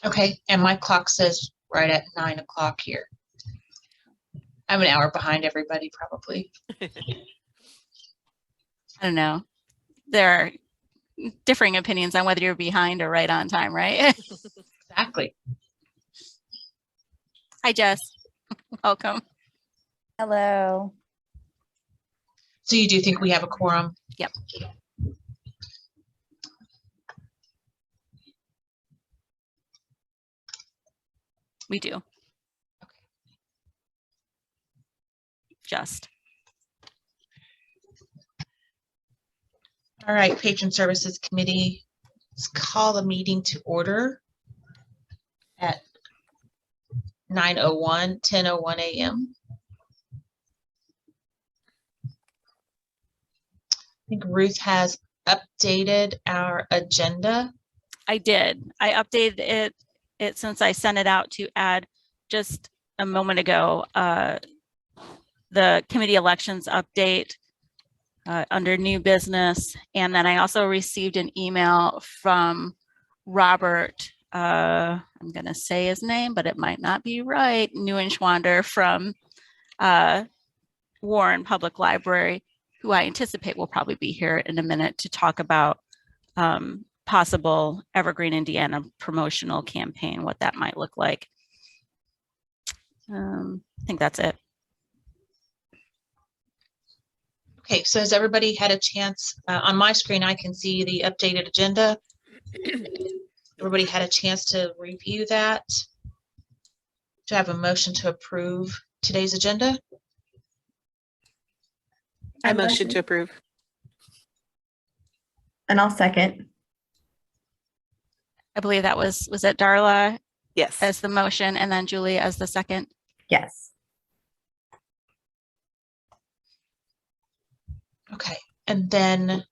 Okay, and my clock says right at 9 o'clock here. I'm an hour behind everybody, probably. I don't know. There are differing opinions on whether you're behind or right on time, right? Exactly. Hi, Jess. Welcome. Hello. So you do think we have a quorum? Yep. We do. Just. All right, Patron Services Committee, let's call a meeting to order at 10:01 a.m. I think Ruth has updated our agenda. I did. I updated it since I sent it out to add just a moment ago, the committee elections update under new business. And then I also received an email from Robert, I'm going to say his name, but it might not be right, Neuenschwander from Warren Public Library, who I anticipate will probably be here in a minute to talk about possible Evergreen, Indiana promotional campaign, what that might look like. I think that's it. Okay, so has everybody had a chance? On my screen, I can see the updated agenda. Everybody had a chance to review that? Do I have a motion to approve today's agenda? I motion to approve. And I'll second. I believe that was it Darla Yes. as the motion and then Julie as the second? Yes. Okay, and then And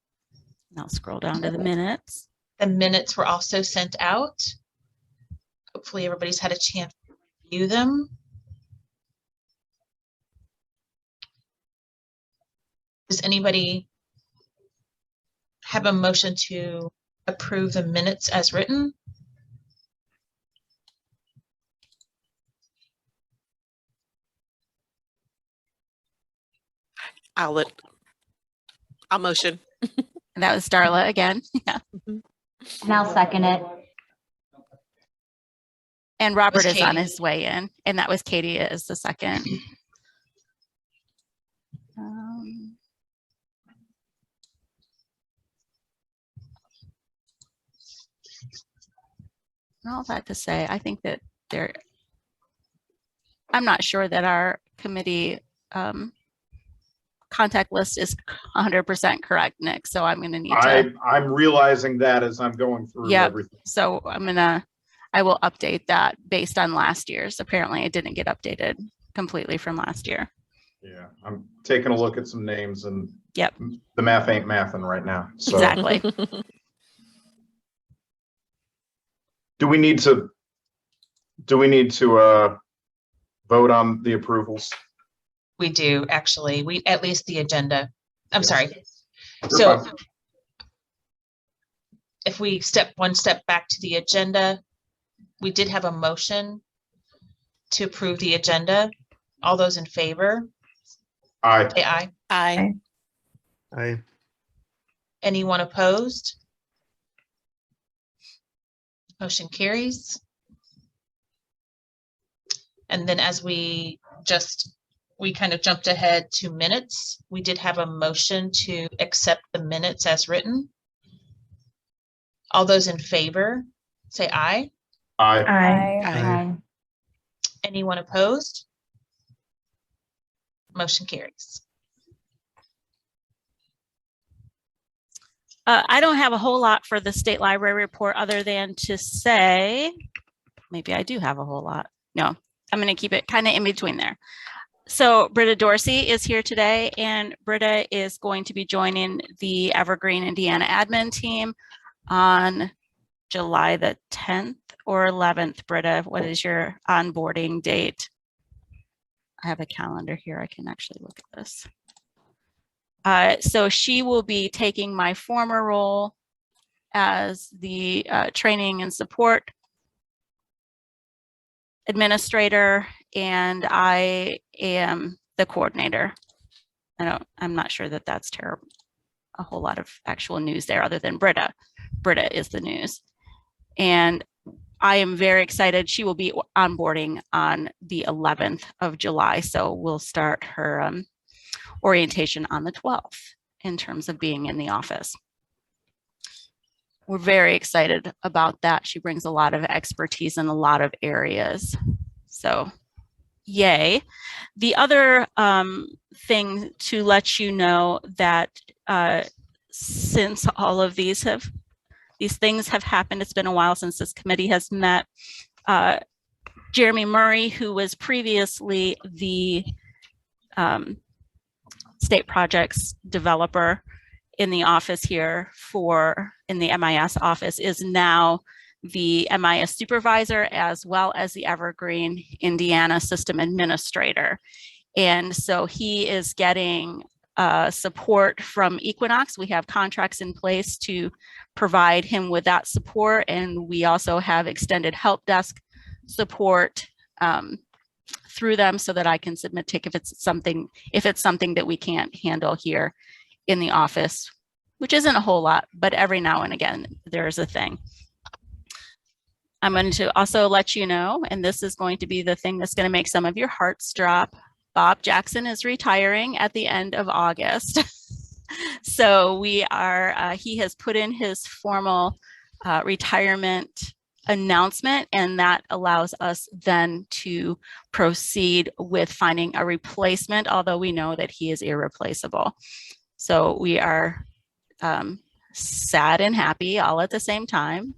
I'll scroll down to the minutes. the minutes were also sent out. Hopefully everybody's had a chance to review them. Does anybody have a motion to approve the minutes as written? I'll motion. And that was Darla again. Yeah. And I'll second it. And Robert Was is on Katie. his way in, and that was Katie as the second. All that to say, I think that I'm not sure that our committee contact list is 100% correct, Nick. So I'm going to need to. I'm realizing that as I'm going through Yep. everything. So I will update that based on last year's. Apparently it didn't get updated completely from last year. Yeah, I'm taking a look at some names and Yep. the math ain't mathing right now. So Exactly. do we need to vote on the approvals? We do, actually. We at least the agenda. I'm Yes. sorry. You're So fine. if we step one step back to the agenda, we did have a motion to approve the agenda. All those in favor, Aye. say aye. Aye. Aye. Anyone opposed? Motion carries. And then as we kind of jumped ahead to minutes, we did have a motion to accept the minutes as written. All those in favor, say aye. Aye. Aye. Anyone opposed? Motion carries. I don't have a whole lot for the state library report other than to say, maybe I do have a whole lot. No, I'm going to keep it kind of in between there. So Britta Dorsey is here today, and Britta is going to be joining the Evergreen, Indiana admin team on July the 10th or 11th. Britta, what is your onboarding date? I have a calendar here. I can actually look at this. So she will be taking my former role as the training and support administrator, and I am the coordinator. I'm not sure that that's terrible. A whole lot of actual news there other than Britta. Britta is the news. And I am very excited. She will be onboarding on the 11th of July. So we'll start her orientation on the 12th in terms of being in the office. We're very excited about that. She brings a lot of expertise in a lot of areas. So yay. The other thing to let you know that since all of these things have happened, it's been a while since this committee has met. Jeremy Murray, who was previously the state projects developer in the office here in the MIS office, is now the MIS supervisor as well as the Evergreen Indiana system administrator. And so he is getting support from Equinox. We have contracts in place to provide him with that support. And we also have extended help desk support through them so that I can submit tick if it's something that we can't handle here in the office, which isn't a whole lot, but every now and again, there's a thing. I'm going to also let you know, and this is going to be the thing that's going to make some of your hearts drop. Bob Jackson is retiring at the end of August. So he has put in his formal retirement announcement, and that allows us then to proceed with finding a replacement, although we know that he is irreplaceable. So we are sad and happy all at the same time,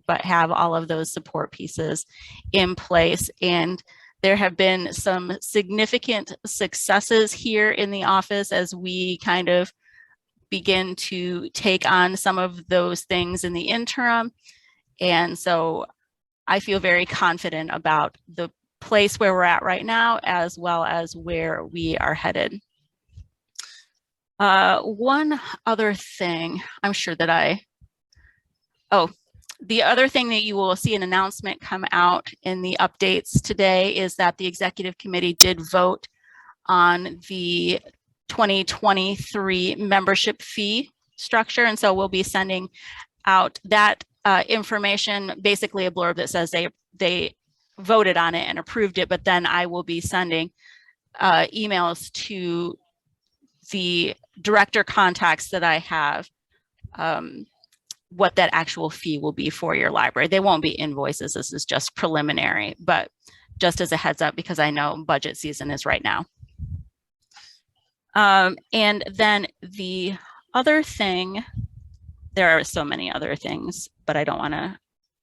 but have all of those support pieces in place. And there have been some significant successes here in the office as we kind of begin to take on some of those things in the interim. And so I feel very confident about the place where we're at right now, as well as where we are headed. One other thing, I'm sure that the other thing that you will see an announcement come out in the updates today is that the executive committee did vote on the 2023 membership fee structure. And so we'll be sending out that information, basically a blurb that says they voted on it and approved it, but then I will be sending emails to the director contacts that I have, what that actual fee will be for your library. They won't be invoices. This is just preliminary, but just as a heads up, because I know budget season is right now. And then the other thing, there are so many other things, but I don't want to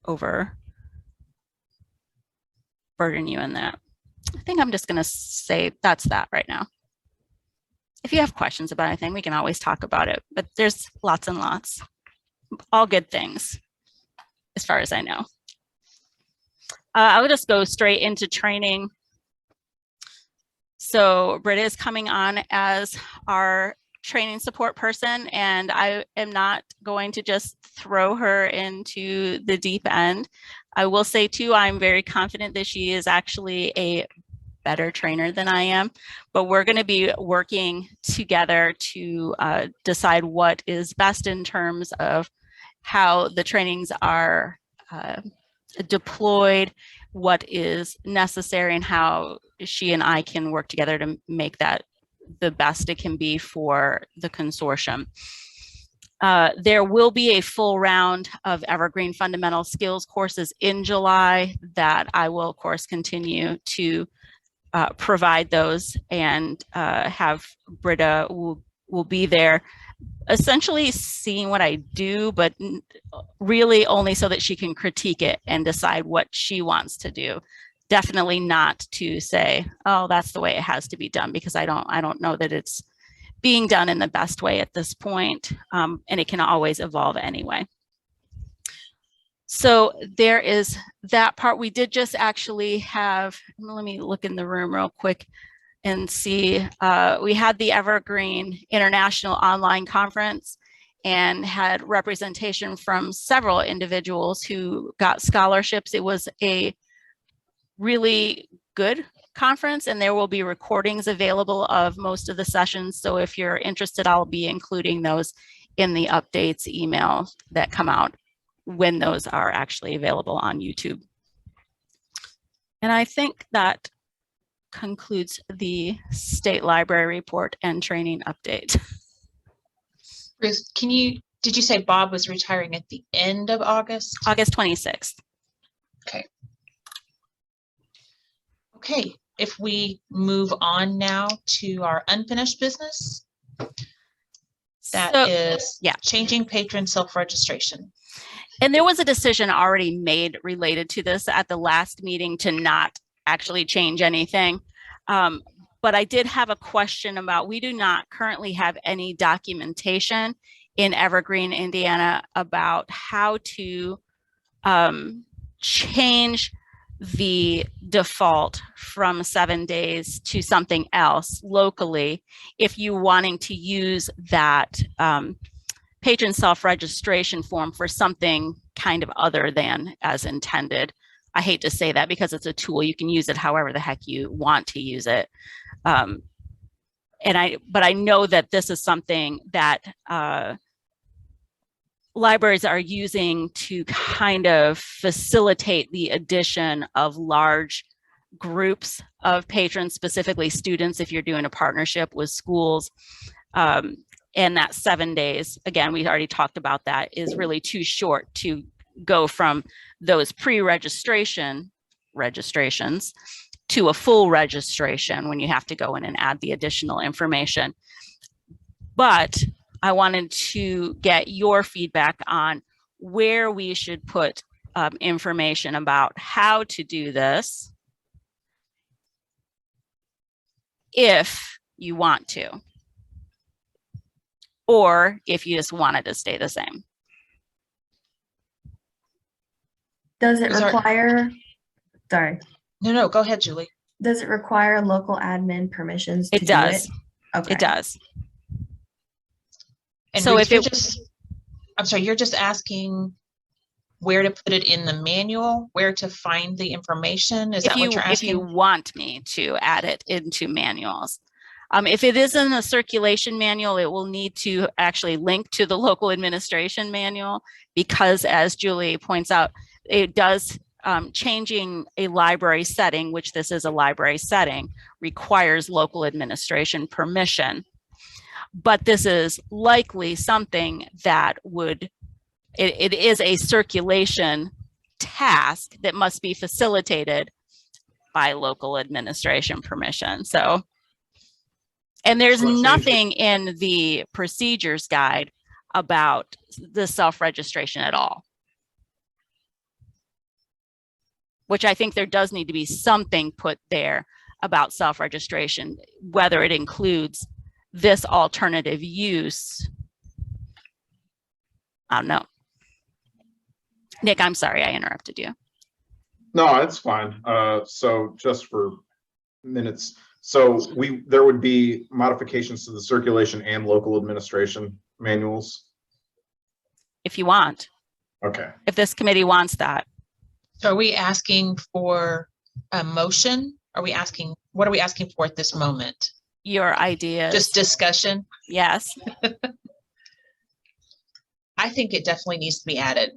overburden you in that. I think I'm just going to say that's that right now. If you have questions about anything, we can always talk about it, but there's lots and lots. All good things, as far as I know. I'll just go straight into training. So Britta is coming on as our training support person, and I am not going to just throw her into the deep end. I will say too, I'm very confident that she is actually a better trainer than I am, but we're going to be working together to decide what is best in terms of how the trainings are deployed, what is necessary, and how she and I can work together to make that the best it can be for the consortium. There will be a full round of Evergreen Fundamental Skills courses in July that I will, of course, continue to provide those, and have Britta will be there essentially seeing what I do, but really only so that she can critique it and decide what she wants to do. Definitely not to say, oh, that's the way it has to be done, because I don't know that it's being done in the best way at this point, and it can always evolve anyway. So there is that part. We did just actually have, let me look in the room real quick and see, we had the Evergreen International Online Conference and had representation from several individuals who got scholarships. It was a really good conference, and there will be recordings available of most of the sessions. So if you're interested, I'll be including those in the updates email that come out when those are actually available on YouTube. And I think that concludes the State Library report and training update. Ruth, did you say Bob was retiring at the end of August? August 26th. Okay, if we move on now to our unfinished business, that is yeah. changing patron self-registration. And there was a decision already made related to this at the last meeting to not actually change anything. But I did have a question about, we do not currently have any documentation in Evergreen, Indiana about how to change the default from 7 days to something else locally if you wanting to use that patron self-registration form for something kind of other than as intended. I hate to say that because it's a tool. You can use it however the heck you want to use it. But I know that this is something that libraries are using to kind of facilitate the addition of large groups of patrons, specifically students, if you're doing a partnership with schools. And that 7 days, again, we already talked about that, is really too short to go from those pre-registration registrations to a full registration when you have to go in and add the additional information. But I wanted to get your feedback on where we should put information about how to do this if you want to, or if you just want it to stay the same. Does it Is our- require, sorry, No, go ahead, Julie. does it require local admin permissions to It do does. it? Okay. It does. And So Ruth, if I'm sorry, you're just asking where to put it in the manual, where to find the information? Is that what you're if you asking? want me to add it into manuals. If it is in the circulation manual, it will need to actually link to the local administration manual, because as Julie points out, it does changing a library setting, which this is a library setting, requires local administration permission. But this is likely something that would, it is a circulation task that must be facilitated by local administration permission. So, and there's So it seems- nothing in the procedures guide about the self-registration at all. Which I think there does need to be something put there about self-registration, whether it includes this alternative use. I don't know. Nick, I'm sorry I interrupted you. No, it's fine. So just for minutes, so there would be modifications to the circulation and local administration manuals. If you want, Okay. if this committee wants that. So are we asking for a motion? What are we asking for at this moment? Your ideas. Just discussion? Yes. I think it definitely needs to be added.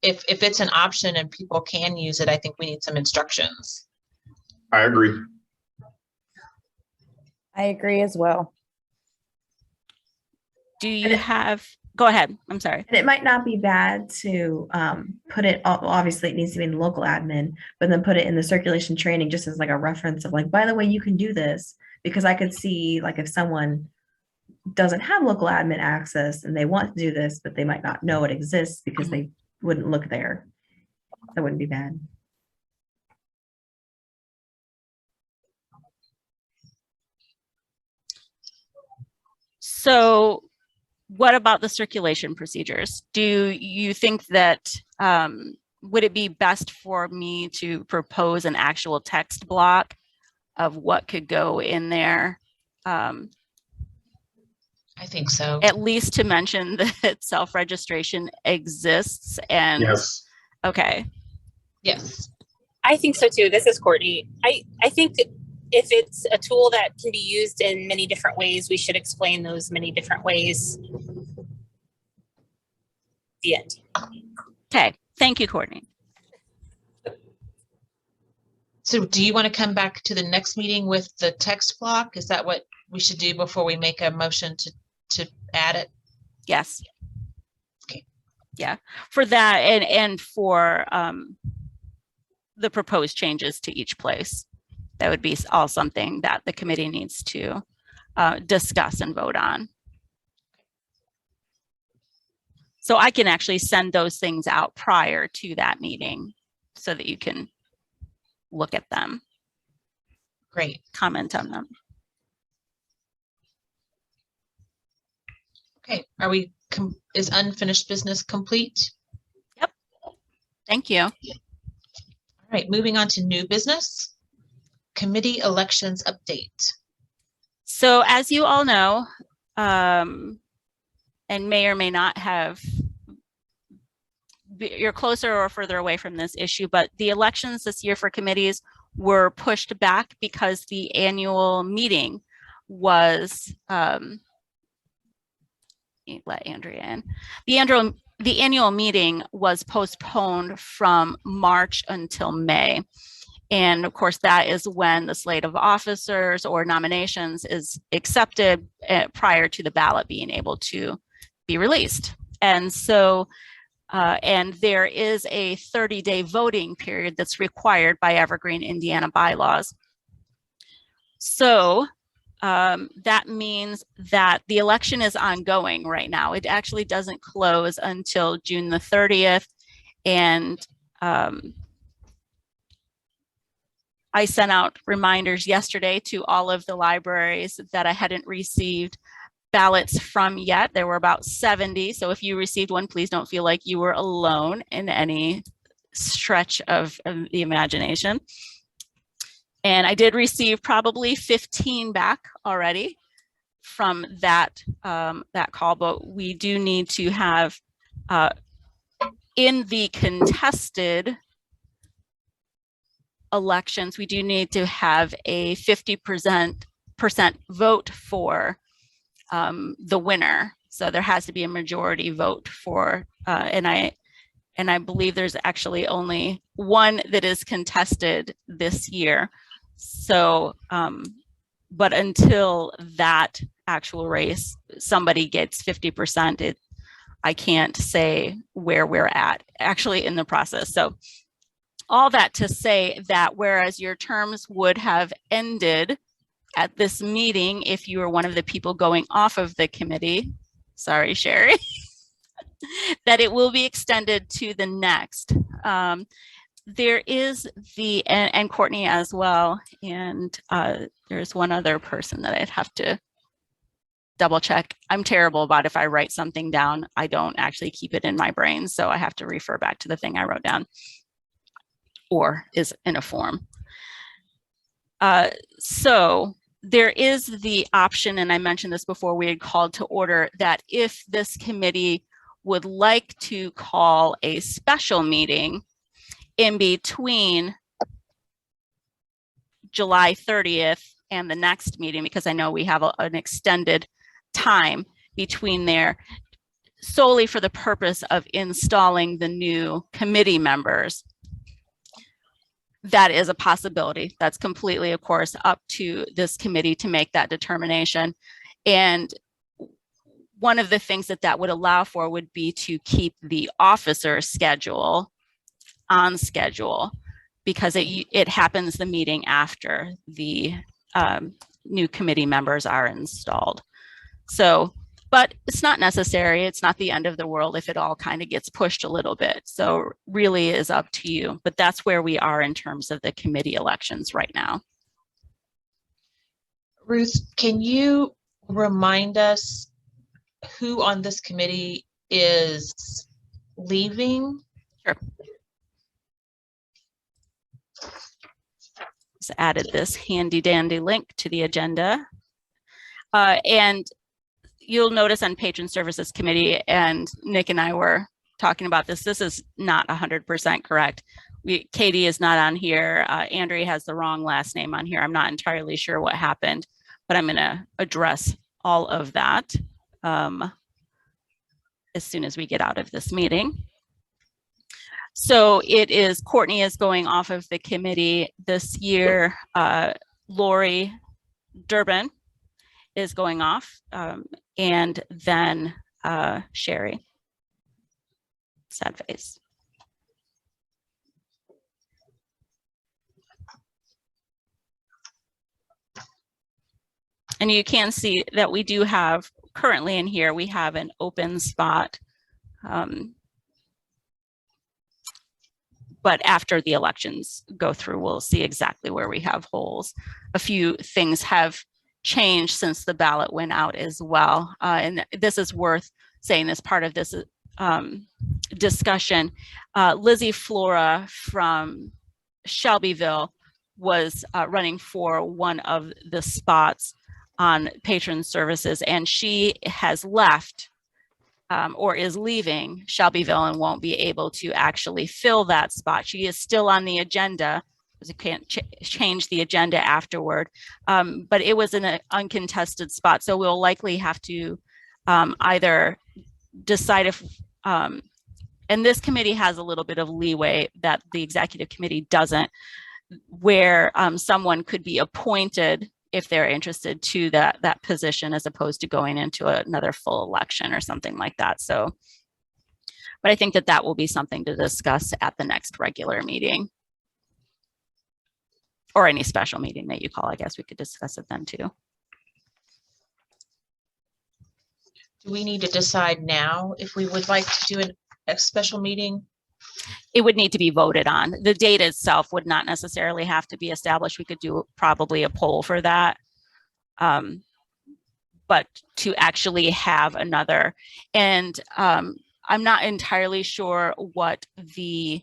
If it's an option and people can use it, I think we need some instructions. I agree. I agree as well. Do you have, go ahead. I'm sorry. And it might not be bad to put it, obviously it needs to be in the local admin, but then put it in the circulation training just as like a reference of like, by the way, you can do this. Because I could see like if someone doesn't have local admin access and they want to do this, but they might not know it exists because they wouldn't look there. That wouldn't be bad. So what about the circulation procedures? Do you think that, would it be best for me to propose an actual text block of what could go in there? I think so. At least to mention that self-registration exists and, Yes. okay. Yes. I think so too. This is Courtney. I think that if it's a tool that can be used in many different ways, we should explain those many different ways. The end. Okay, thank you, Courtney. So do you want to come back to the next meeting with the text block? Is that what we should do before we make a motion to add it? Yes. Okay. Yeah, for that and for the proposed changes to each place. That would be all something that the committee needs to discuss and vote on. So I can actually send those things out prior to that meeting so that you can look at them, Great. comment on them. Okay. Are we, is unfinished business complete? Thank you. All right, moving on to new business. Committee elections update. So as you all know, and may or may not have, you're closer or further away from this issue, but the elections this year for committees were pushed back because the annual meeting was, let Andrea in. The annual meeting was postponed from March until May. And of course, that is when the slate of officers or nominations is accepted prior to the ballot being able to be released. And so, and there is a 30-day voting period that's required by Evergreen Indiana bylaws. So that means that the election is ongoing right now. It actually doesn't close until June the 30th. And I sent out reminders yesterday to all of the libraries that I hadn't received ballots from yet. There were about 70. So if you received one, please don't feel like you were alone in any stretch of the imagination. And I did receive probably 15 back already from that, that call, but we do need to have in the contested elections, we do need to have a 50% vote for the winner. So there has to be a majority vote for, and I believe there's actually only one that is contested this year. So, but until that actual race, somebody gets 50%, I can't say where we're at actually in the process. So all that to say that whereas your terms would have ended at this meeting, if you were one of the people going off of the committee, sorry, Sherry, that it will be extended to the next. There is the, and Courtney as well, and there's one other person that I'd have to double check. I'm terrible about if I write something down, I don't actually keep it in my brain, so I have to refer back to the thing I wrote down or is in a form. So there is the option, and I mentioned this before we had called to order, that if this committee would like to call a special meeting in between July 30th and the next meeting, because I know we have an extended time between there, solely for the purpose of installing the new committee members. That is a possibility. That's completely, of course, up to this committee to make that determination. And one of the things that that would allow for would be to keep the officer schedule on schedule, because it happens the meeting after the new committee members are installed. So, but it's not necessary. It's not the end of the world if it all kind of gets pushed a little bit. So really is up to you, but that's where we are in terms of the committee elections right now. Ruth, can you remind us who on this committee is leaving? Sure. Just added this handy dandy link to the agenda. And you'll notice on Patron Services Committee, and Nick and I were talking about this, this is not 100% correct. Katie is not on here. Andrea has the wrong last name on here. I'm not entirely sure what happened, but I'm going to address all of that as soon as we get out of this meeting. So it is Courtney is going off of the committee this year. Lori Durbin is going off, and then Sherry. Sad face. And you can see that we do have currently in here, we have an open spot. But after the elections go through, we'll see exactly where we have holes. A few things have changed since the ballot went out as well. And this is worth saying as part of this discussion. Lizzie Flora from Shelbyville was running for one of the spots on Patron Services, and she has left or is leaving Shelbyville and won't be able to actually fill that spot. She is still on the agenda because you can't change the agenda afterward, but it was in an uncontested spot. So we'll likely have to either decide if, and this committee has a little bit of leeway that the executive committee doesn't, where someone could be appointed if they're interested to that position as opposed to going into another full election or something like that. So, but I think that will be something to discuss at the next regular meeting or any special meeting that you call. I guess we could discuss it then too. Do we need to decide now if we would like to do a special meeting? It would need to be voted on. The date itself would not necessarily have to be established. We could do probably a poll for that. But to actually have another, and I'm not entirely sure what the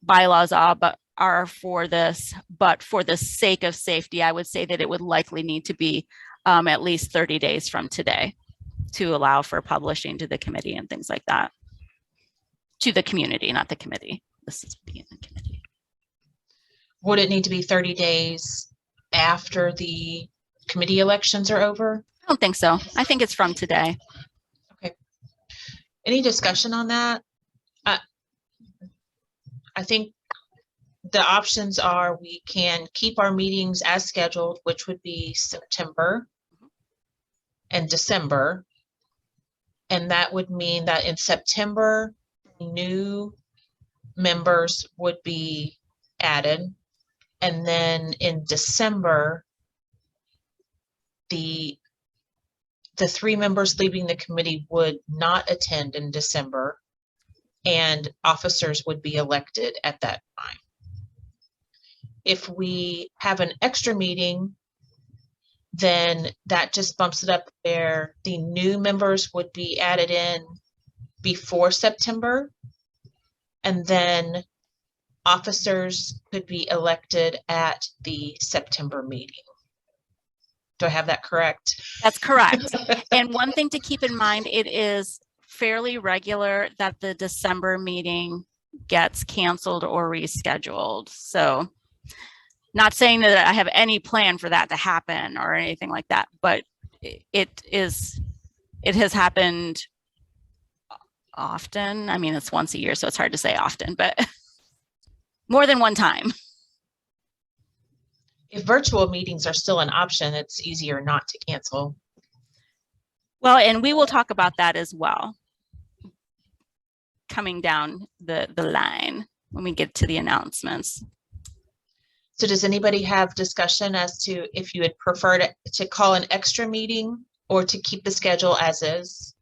bylaws are for this, but for the sake of safety, I would say that it would likely need to be at least 30 days from today to allow for publishing to the committee and things like that. To the community, not the committee. This is being the committee. Would it need to be 30 days after the committee elections are over? I don't think so. I think it's from today. Okay. Any discussion on that? I think the options are we can keep our meetings as scheduled, which would be September and December. And that would mean that in September, new members would be added, and then in December the 3 members leaving the committee would not attend in December, and officers would be elected at that time. If we have an extra meeting, then that just bumps it up where the new members would be added in before September, and then officers could be elected at the September meeting. Do I have that correct? That's correct. And one thing to keep in mind, it is fairly regular that the December meeting gets canceled or rescheduled. So not saying that I have any plan for that to happen or anything like that, but it has happened often. I mean, it's once a year, so it's hard to say often, but more than one time. If virtual meetings are still an option, it's easier not to cancel. Well, and we will talk about that as well coming down the line when we get to the announcements. So does anybody have discussion as to if you would prefer to call an extra meeting or to keep the schedule as is?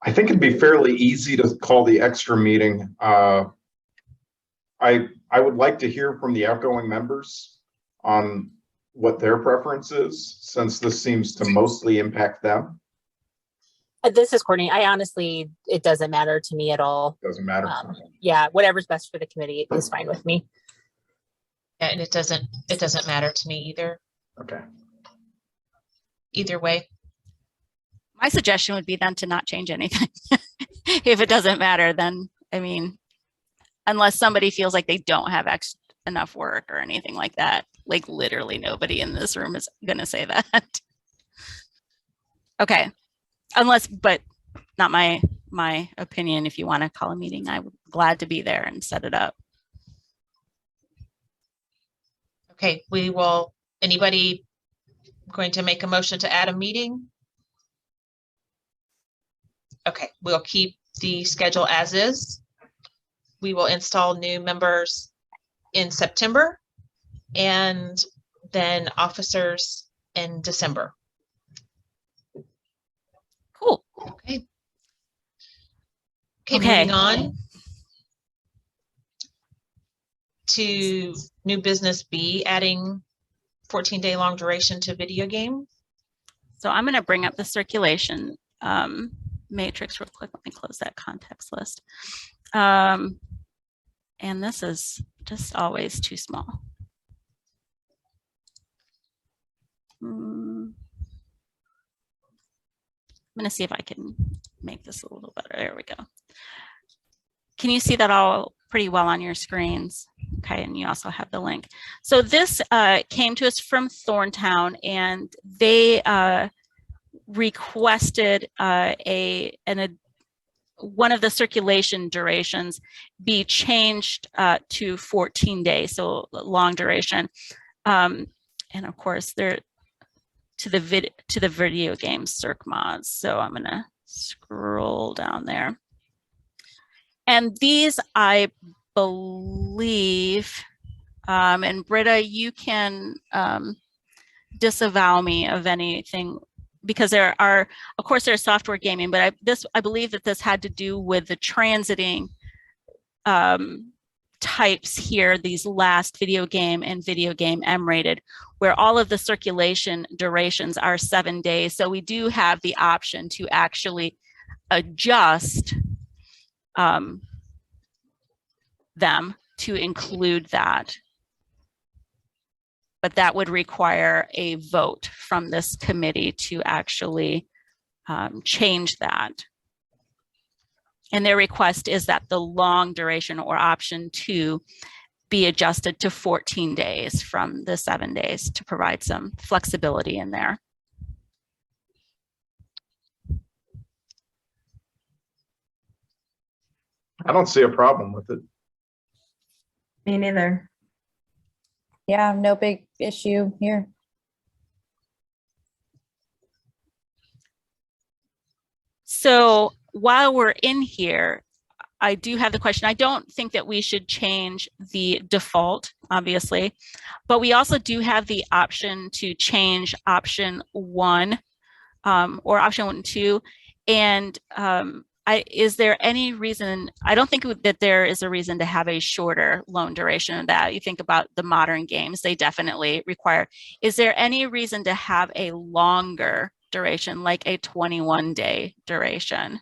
I think it'd be fairly easy to call the extra meeting. I would like to hear from the outgoing members on what their preference is, since this seems to mostly impact them. This is Courtney. I honestly, it doesn't matter to me at all. Doesn't matter. Yeah, whatever's best for the committee is fine with me. And it doesn't matter to me either. Okay. Either way. My suggestion would be then to not change anything. If it doesn't matter, then, I mean, unless somebody feels like they don't have enough work or anything like that. Like literally nobody in this room is going to say that. Okay. Unless, but not my opinion. If you want to call a meeting, I'm glad to be there and set it up. Okay, we will, anybody going to make a motion to add a meeting? Okay, we'll keep the schedule as is. We will install new members in September and then officers in December. Cool. Okay. Okay. Moving on to new business B, adding 14-day long duration to video game. So I'm going to bring up the circulation matrix real quick. Let me close that context list. And this is just always too small. I'm going to see if I can make this a little better. There we go. Can you see that all pretty well on your screens? Okay, and you also have the link. So this came to us from Thorntown, and they requested one of the circulation durations be changed to 14 days, so long duration. And of course, they're to the video game circ mods. So I'm gonna scroll down there. And these, I believe, and Britta, you can disavow me of anything, because there are, of course, there's software gaming, but I believe that this had to do with the transiting types here, these last video game and video game M-rated, where all of the circulation durations are 7 days. So we do have the option to actually adjust them to include that. But that would require a vote from this committee to actually change that. And their request is that the long duration, or option 2, be adjusted to 14 days from the 7 days to provide some flexibility in there. I don't see a problem with it. Me neither. Yeah, no big issue here. So while we're in here, I do have the question. I don't think that we should change the default, obviously, but we also do have the option to change option 1 or option 1 and 2. And is there any reason? I don't think that there is a reason to have a shorter loan duration of that. You think about the modern games, they definitely require. Is there any reason to have a longer duration, like a 21-day duration?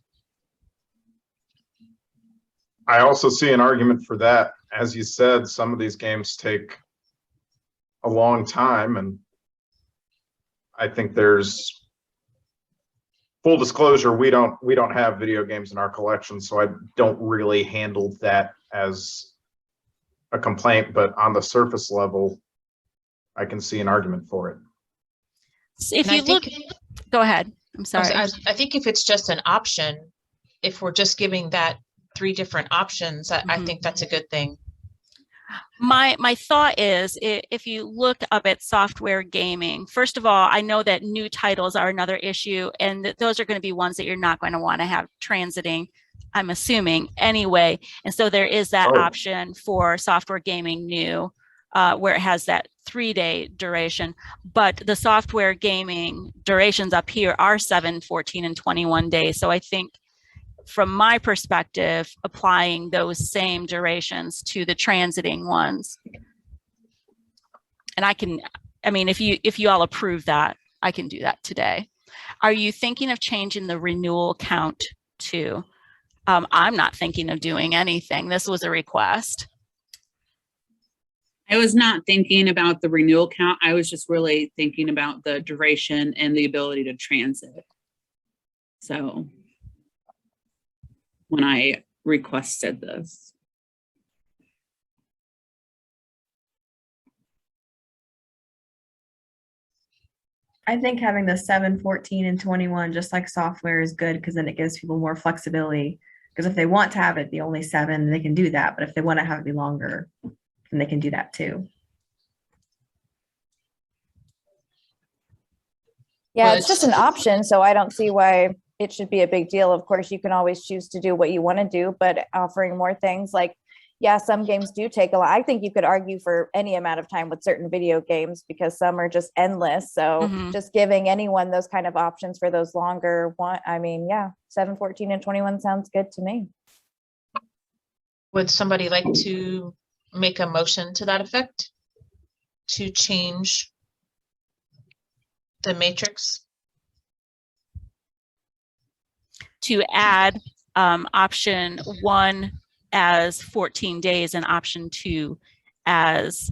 I also see an argument for that. As you said, some of these games take a long time, and I think there's full disclosure, we don't have video games in our collection, so I don't really handle that as a complaint, but on the surface level, I can see an argument for it. If you look, go ahead. I'm sorry. I think if it's just an option, if we're just giving that 3 different options, I think that's a good thing. My thought is, if you look up at software gaming, first of all, I know that new titles are another issue, and those are going to be ones that you're not going to want to have transiting, I'm assuming, anyway. And so there is that option for software gaming new, where it has that 3-day duration. But the software gaming durations up here are 7, 14, and 21 days. So I think, from my perspective, applying those same durations to the transiting ones. And I mean, if you all approve that, I can do that today. Are you thinking of changing the renewal count to? I'm not thinking of doing anything. This was a request. I was not thinking about the renewal count. I was just really thinking about the duration and the ability to transit. So when I requested this. I think having the 7, 14, and 21, just like software, is good because then it gives people more flexibility. Because if they want to have it be only 7, they can do that. But if they want to have it be longer, then they can do that too. Yeah, it's Would- just an option, so I don't see why it should be a big deal. Of course, you can always choose to do what you want to do, but offering more things like, yeah, some games do take a lot. I think you could argue for any amount of time with certain video games because some are just endless. So Mhm. just giving anyone those kind of options for those longer one, I mean, yeah, 7, 14, and 21 sounds good to me. Would somebody like to make a motion to that effect? To change the matrix? To add option 1 as 14 days and option 2 as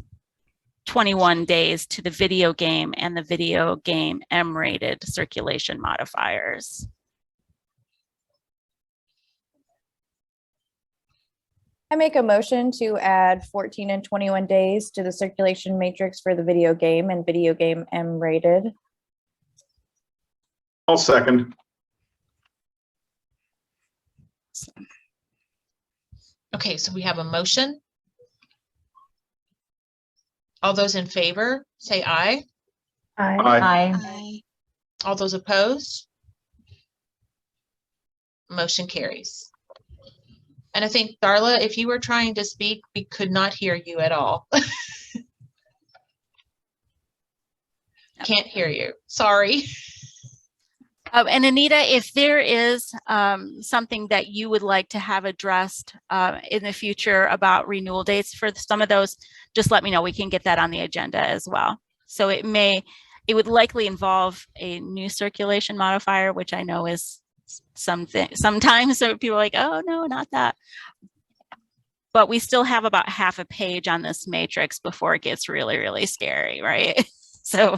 21 days to the video game and the video game M-rated circulation modifiers. I make a motion to add 14 and 21 days to the circulation matrix for the video game and video game M-rated. I'll second. Okay, so we have a motion. All those in favor, say aye. Aye. All those opposed? Motion carries. And I think, Darla, if you were trying to speak, we could not hear you at all. Can't hear you. Sorry. And Anita, if there is something that you would like to have addressed in the future about renewal dates for some of those, just let me know. We can get that on the agenda as well. So it would likely involve a new circulation modifier, which I know is sometimes so people are like, oh no, not that. But we still have about half a page on this matrix before it gets really, really scary, right? So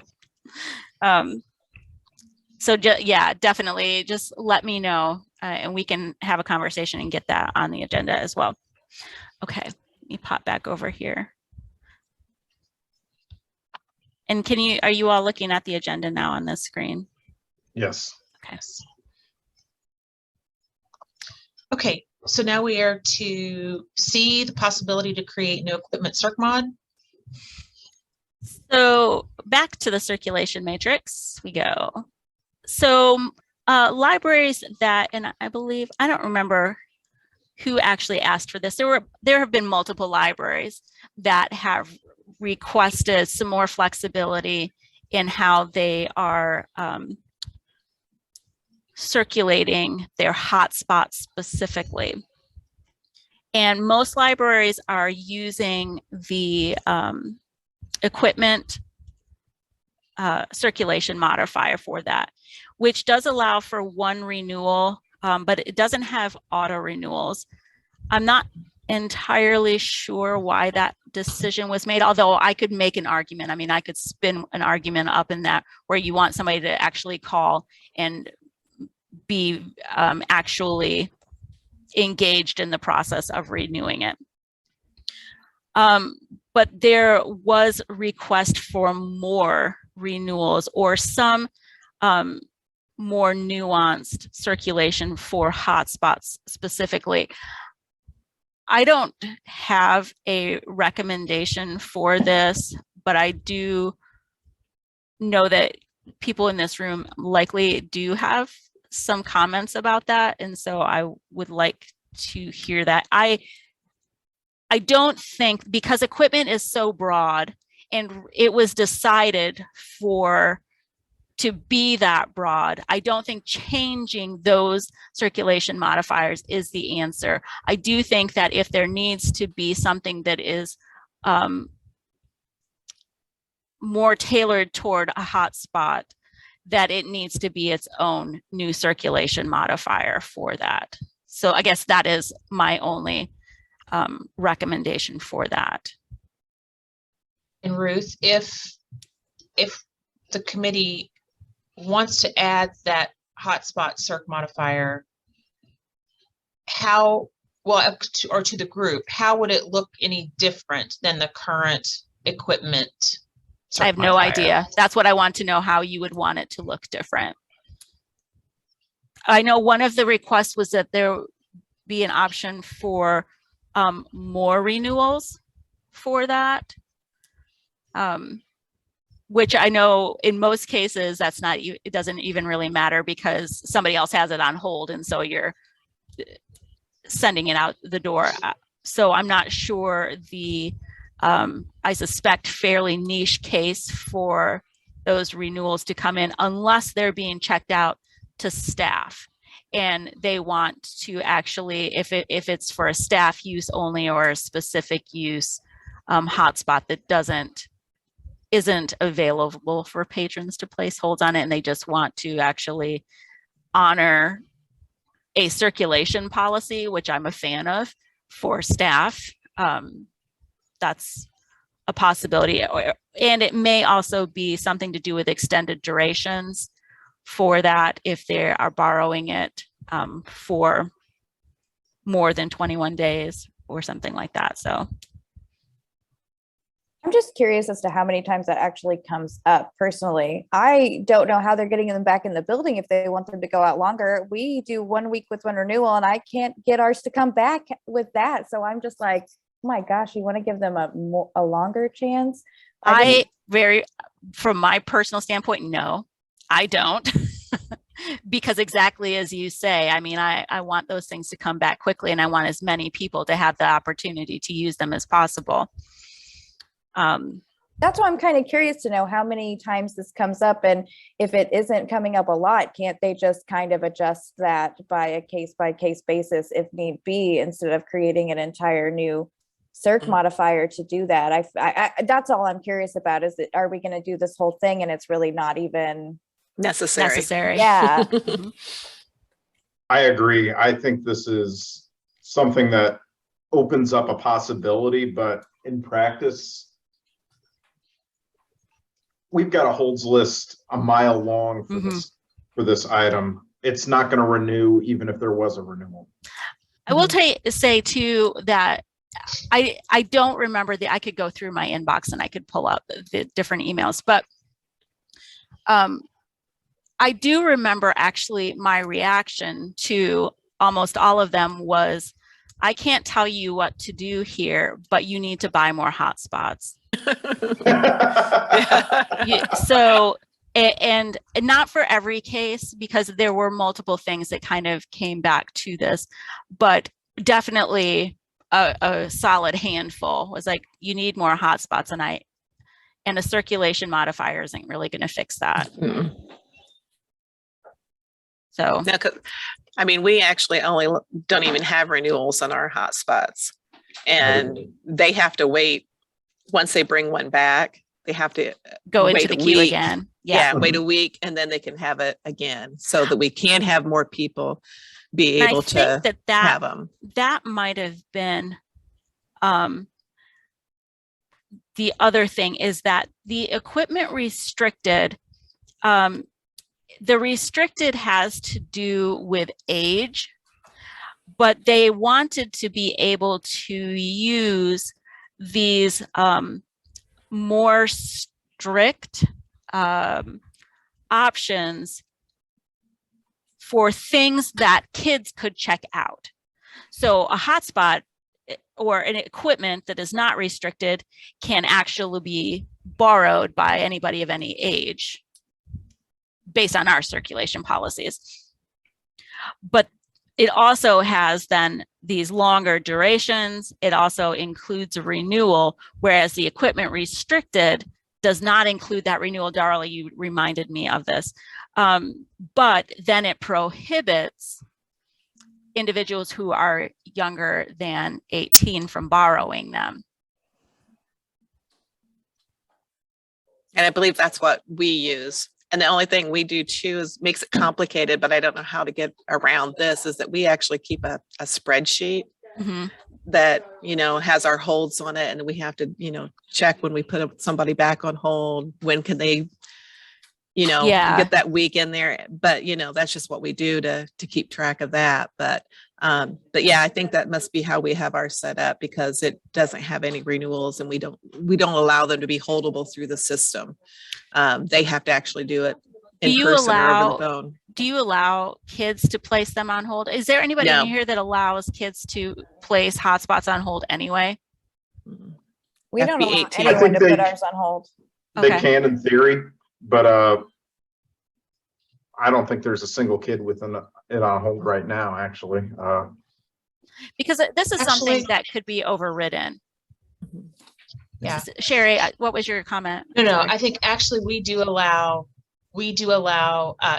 yeah, definitely just let me know and we can have a conversation and get that on the agenda as well. Okay, let me pop back over here. And are you all looking at the agenda now on this screen? Yes. Okay. Okay, so now we are to see the possibility to create new equipment circ mod. So back to the circulation matrix we go. So libraries that, and I believe, I don't remember who actually asked for this. There have been multiple libraries that have requested some more flexibility in how they are circulating their hotspots specifically. And most libraries are using the equipment circulation modifier for that, which does allow for one renewal, but it doesn't have auto renewals. I'm not entirely sure why that decision was made, although I could make an argument. I mean, I could spin an argument up in that where you want somebody to actually call and be actually engaged in the process of renewing it. But there was a request for more renewals or some more nuanced circulation for hotspots specifically. I don't have a recommendation for this, but I do know that people in this room likely do have some comments about that. And so I would like to hear that. I don't think, because equipment is so broad and it was decided to be that broad, I don't think changing those circulation modifiers is the answer. I do think that if there needs to be something that is more tailored toward a hotspot, that it needs to be its own new circulation modifier for that. So I guess that is my only recommendation for that. And Ruth, if the committee wants to add that hotspot circ modifier, to the group, how would it look any different than the current equipment I have no idea. That's what I want to know, how you would want it to look different. I know one of the requests was that there be an option for more renewals for that. Which I know in most cases, that's not, it doesn't even really matter because somebody else has it on hold. And so you're sending it out the door. So I'm not sure I suspect fairly niche case for those renewals to come in unless they're being checked out to staff. And they want to actually, if it's for a staff use only or a specific use hotspot that isn't available for patrons to place holds on it, and they just want to actually honor a circulation policy, which I'm a fan of for staff. That's a possibility. And it may also be something to do with extended durations for that if they are borrowing it for more than 21 days or something like that. So I'm just curious as to how many times that actually comes up personally. I don't know how they're getting them back in the building if they want them to go out longer. We do 1 week with one renewal and I can't get ours to come back with that. So I'm just like, oh my gosh, you want to give them a longer chance? From my personal standpoint, no, I don't. Because exactly as you say, I mean, I want those things to come back quickly and I want as many people to have the opportunity to use them as possible. That's why I'm kind of curious to know how many times this comes up, and if it isn't coming up a lot, can't they just kind of adjust that by a case basis if need be, instead of creating an entire new circ modifier to do that? I that's all I'm curious about, is that are we going to do this whole thing and it's really not even necessary. Yeah. I agree. I think this is something that opens up a possibility, but in practice, we've got a holds list a mile long for this item. It's not going to renew even if there was a renewal. I will say too that I don't remember I could go through my inbox and I could pull up the different emails, but I do remember actually my reaction to almost all of them was, I can't tell you what to do here, but you need to buy more hotspots. So, and not for every case, because there were multiple things that kind of came back to this, but definitely a solid handful was like, you need more hotspots, and a circulation modifier isn't really going to fix that. So, No, I mean, we actually don't even have renewals on our hotspots, and they have to wait. Once they bring one back, they have to go into the queue again. Yeah, wait a week, and then they can have it again, so that we can have more people be able to have them. That might have been the other thing, is that the equipment restricted, the restricted has to do with age, but they wanted to be able to use these more strict options for things that kids could check out. So a hotspot or an equipment that is not restricted can actually be borrowed by anybody of any age based on our circulation policies. But it also has then these longer durations. It also includes a renewal, whereas the equipment restricted does not include that renewal. Darla, you reminded me of this. But then it prohibits individuals who are younger than 18 from borrowing them. And I believe that's what we use. And the only thing we do too is makes it complicated, but I don't know how to get around this, is that we actually keep a spreadsheet that, has our holds on it. And we have to, check when we put somebody back on hold, when can they, get that week in there. But, that's just what we do to keep track of that. But But yeah, I think that must be how we have ours set up, because it doesn't have any renewals, and we don't allow them to be holdable through the system. They have to actually do it in Do you person or over allow- the phone. Do you allow kids to place them on hold? Is there anybody No. in here that allows kids to place hotspots on hold anyway? We Have to don't be allow 18. anyone I to think put they- ours on hold. They Okay. can in theory, but I don't think there's a single kid with it on hold right now, actually. Because this is something Actually- that could be overridden. Yeah. Sherry, what was your comment? No, Sorry. I think actually we do allow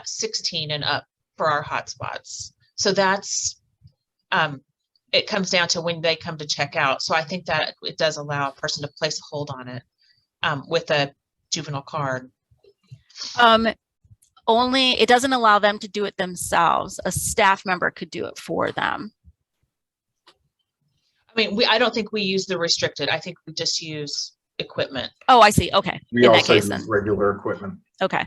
16 and up for our hotspots. So that's, it comes down to when they come to check out. So I think that it does allow a person to place a hold on it, with a juvenile card. Only, it doesn't allow them to do it themselves. A staff member could do it for them. I mean, I don't think we use the restricted. I think we just use equipment. Oh, I see. Okay. We In that also case use then. regular equipment. Okay.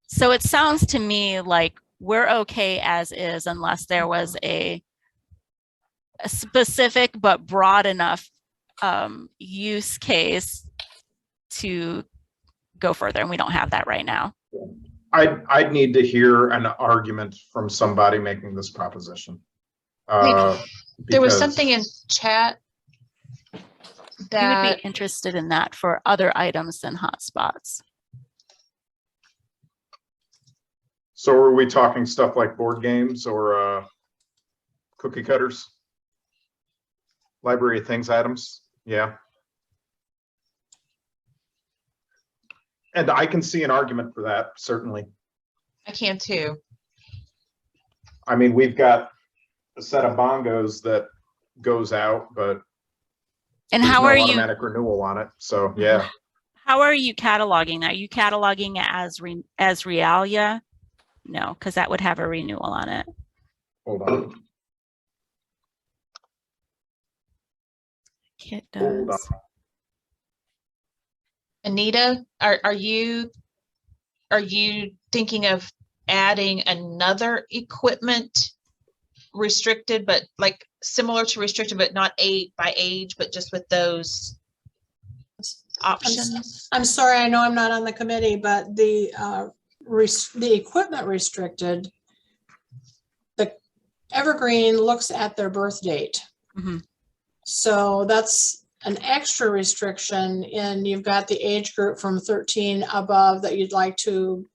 So it sounds to me like we're okay as is unless there was a specific but broad enough use case to go further, and we don't have that right now. I'd need to hear an argument from somebody making this proposition. There was Because- something in chat We would that, be interested in that for other items than hotspots. So are we talking stuff like board games or cookie cutters? Library of things items? Yeah. And I can see an argument for that, certainly. I can too. I mean, we've got a set of bongos that goes out, but And there's how no are you automatic renewal on it. So yeah, how are you cataloging that? Are you cataloging it as Realia? No, because that would have a renewal on it. hold on. Kit Hold does. on. Anita, are you thinking of adding another equipment restricted, but like similar to restricted, but not by age, but just with those options? I'm sorry, I know I'm not on the committee, but the equipment restricted, the Evergreen looks at their birth date. Mhm. So that's an extra restriction, and you've got the age group from 13 above that you'd like to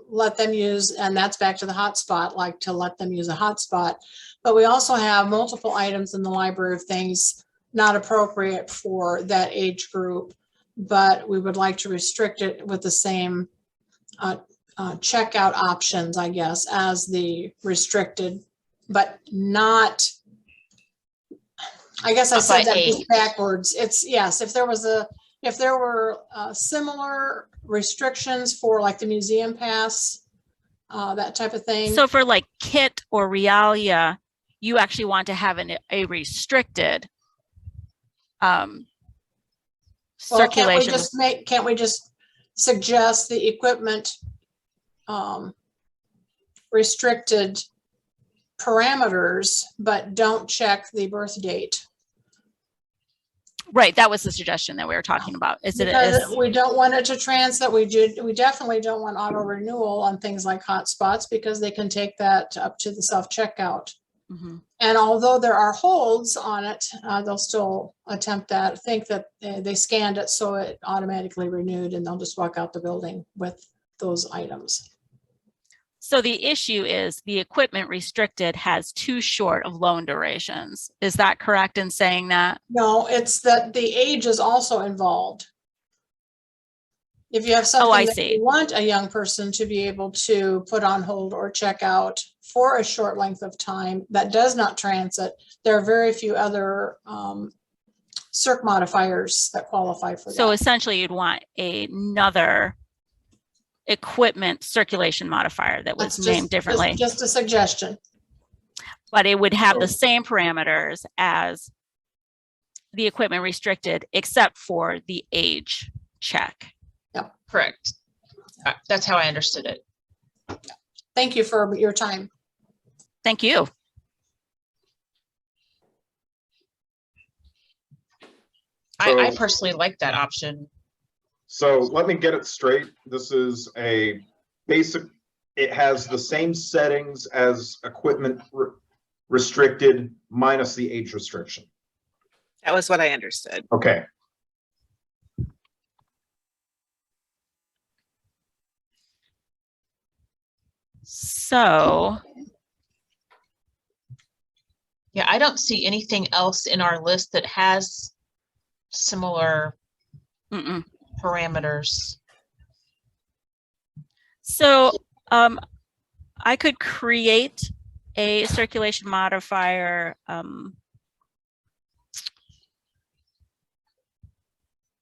let them use, and that's back to the hotspot, like to let them use a hotspot. But we also have multiple items in the library of things not appropriate for that age group, but we would like to restrict it with the same checkout options, I guess, as the restricted, but not, I guess I Not by said that age. backwards. It's, yes, if there were similar restrictions for like the museum pass, that type of thing. So for like Kit or Realia, you actually want to have a restricted Well, circulation. Can't we just suggest the equipment restricted parameters, but don't check the birth date? Right, that was the suggestion that we were talking about. Is it Because we don't want it to transit. We definitely don't want auto renewal on things like hotspots, because they can take that up to the self-checkout. Mhm. And although there are holds on it, they'll still attempt that, think that they scanned it, so it automatically renewed, and they'll just walk out the building with those items. So the issue is the equipment restricted has too short of loan durations. Is that correct in saying that? No, it's that the age is also involved. If you have I something that see. you want a young person to be able to put on hold or check out for a short length of time that does not transit, there are very few other circ modifiers that qualify for So that. essentially you'd want another equipment circulation modifier that was That's named differently, Just a suggestion. but it would have the same parameters as the equipment restricted, except for the age check. Correct. That's how I understood it. Thank you for your time. Thank you. I So- personally like that option. So let me get it straight. This is a basic, it has the same settings as equipment restricted minus the age restriction. That was what I understood. Okay. So, Yeah, I don't see anything else in our list that has similar mm-mm. parameters. So, I could create a circulation modifier,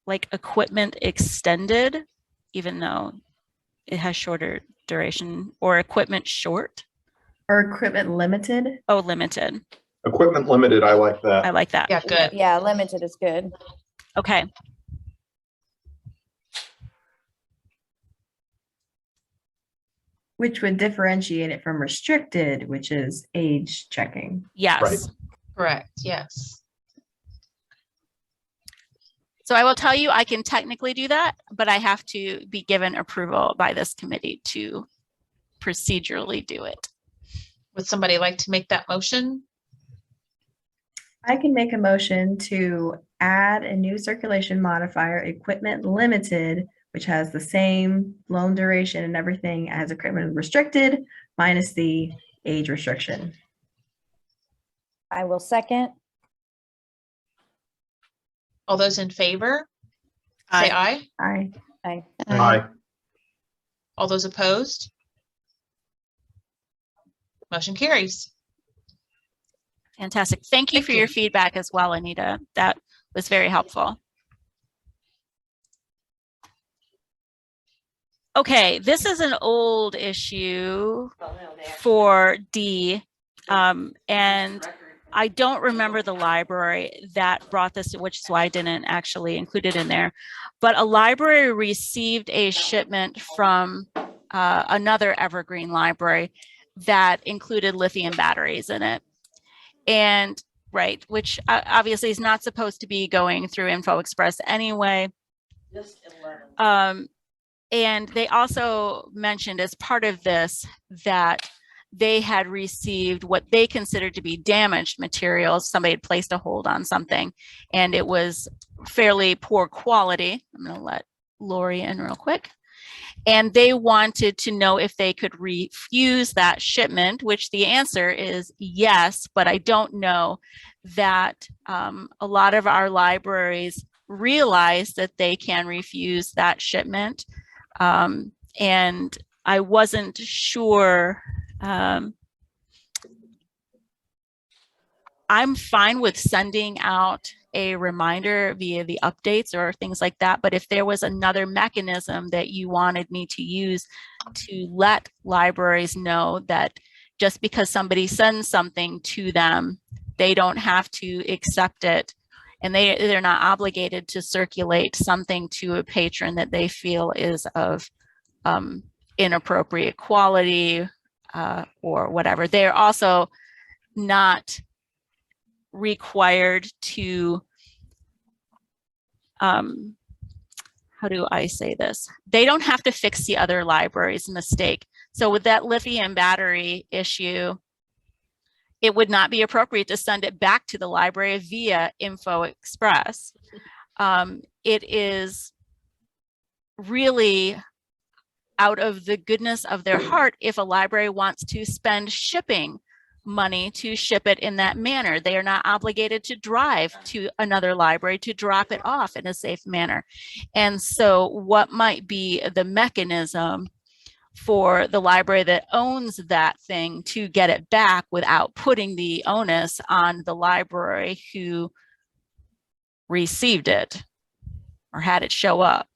like equipment extended, even though it has shorter duration, or equipment short. Or equipment limited. Oh, limited. Equipment limited, I like that. I like that. Yeah, good. Yeah, limited is good. Okay. Which would differentiate it from restricted, which is age checking. Yes. Right. Correct. Yes. So I will tell you, I can technically do that, but I have to be given approval by this committee to procedurally do it. Would somebody like to make that motion? I can make a motion to add a new circulation modifier, equipment limited, which has the same loan duration and everything as equipment restricted, minus the age restriction. I will second. All those in favor? Say aye. Aye. Aye. All those opposed? Motion carries. Fantastic. Thank you Thank for your you. feedback as well, Anita. That was very helpful. Okay, this is an old issue for D. And I don't remember the library that brought this, which is why I didn't actually include it in there. But a library received a shipment from another Evergreen library that included lithium batteries in it. And right, which obviously is not supposed to be going through Info Express anyway. And they also mentioned as part of this that they had received what they considered to be damaged materials. Somebody had placed a hold on something and it was fairly poor quality. I'm going to let Lori in real quick. And they wanted to know if they could refuse that shipment, which the answer is yes, but I don't know that a lot of our libraries realize that they can refuse that shipment. And I wasn't sure. I'm fine with sending out a reminder via the updates or things like that. But if there was another mechanism that you wanted me to use to let libraries know that just because somebody sends something to them, they don't have to accept it. And they're not obligated to circulate something to a patron that they feel is of inappropriate quality or whatever. They're also not required to, how do I say this? They don't have to fix the other library's mistake. So with that lithium battery issue, it would not be appropriate to send it back to the library via Info Express. It is really out of the goodness of their heart if a library wants to spend shipping money to ship it in that manner. They are not obligated to drive to another library to drop it off in a safe manner. And so what might be the mechanism for the library that owns that thing to get it back without putting the onus on the library who received it or had it show up?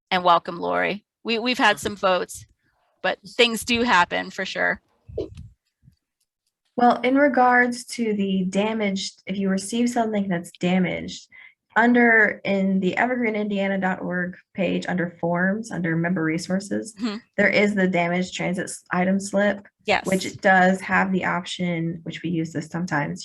And welcome, Lori. We've had some votes, but things do happen for sure. Well, in regards to the damaged, if you receive something that's damaged, Under in the evergreenindiana.org page under forms, under member resources, Mhm. there is the damaged transit item slip, Yes. which does have the option, which we use this sometimes,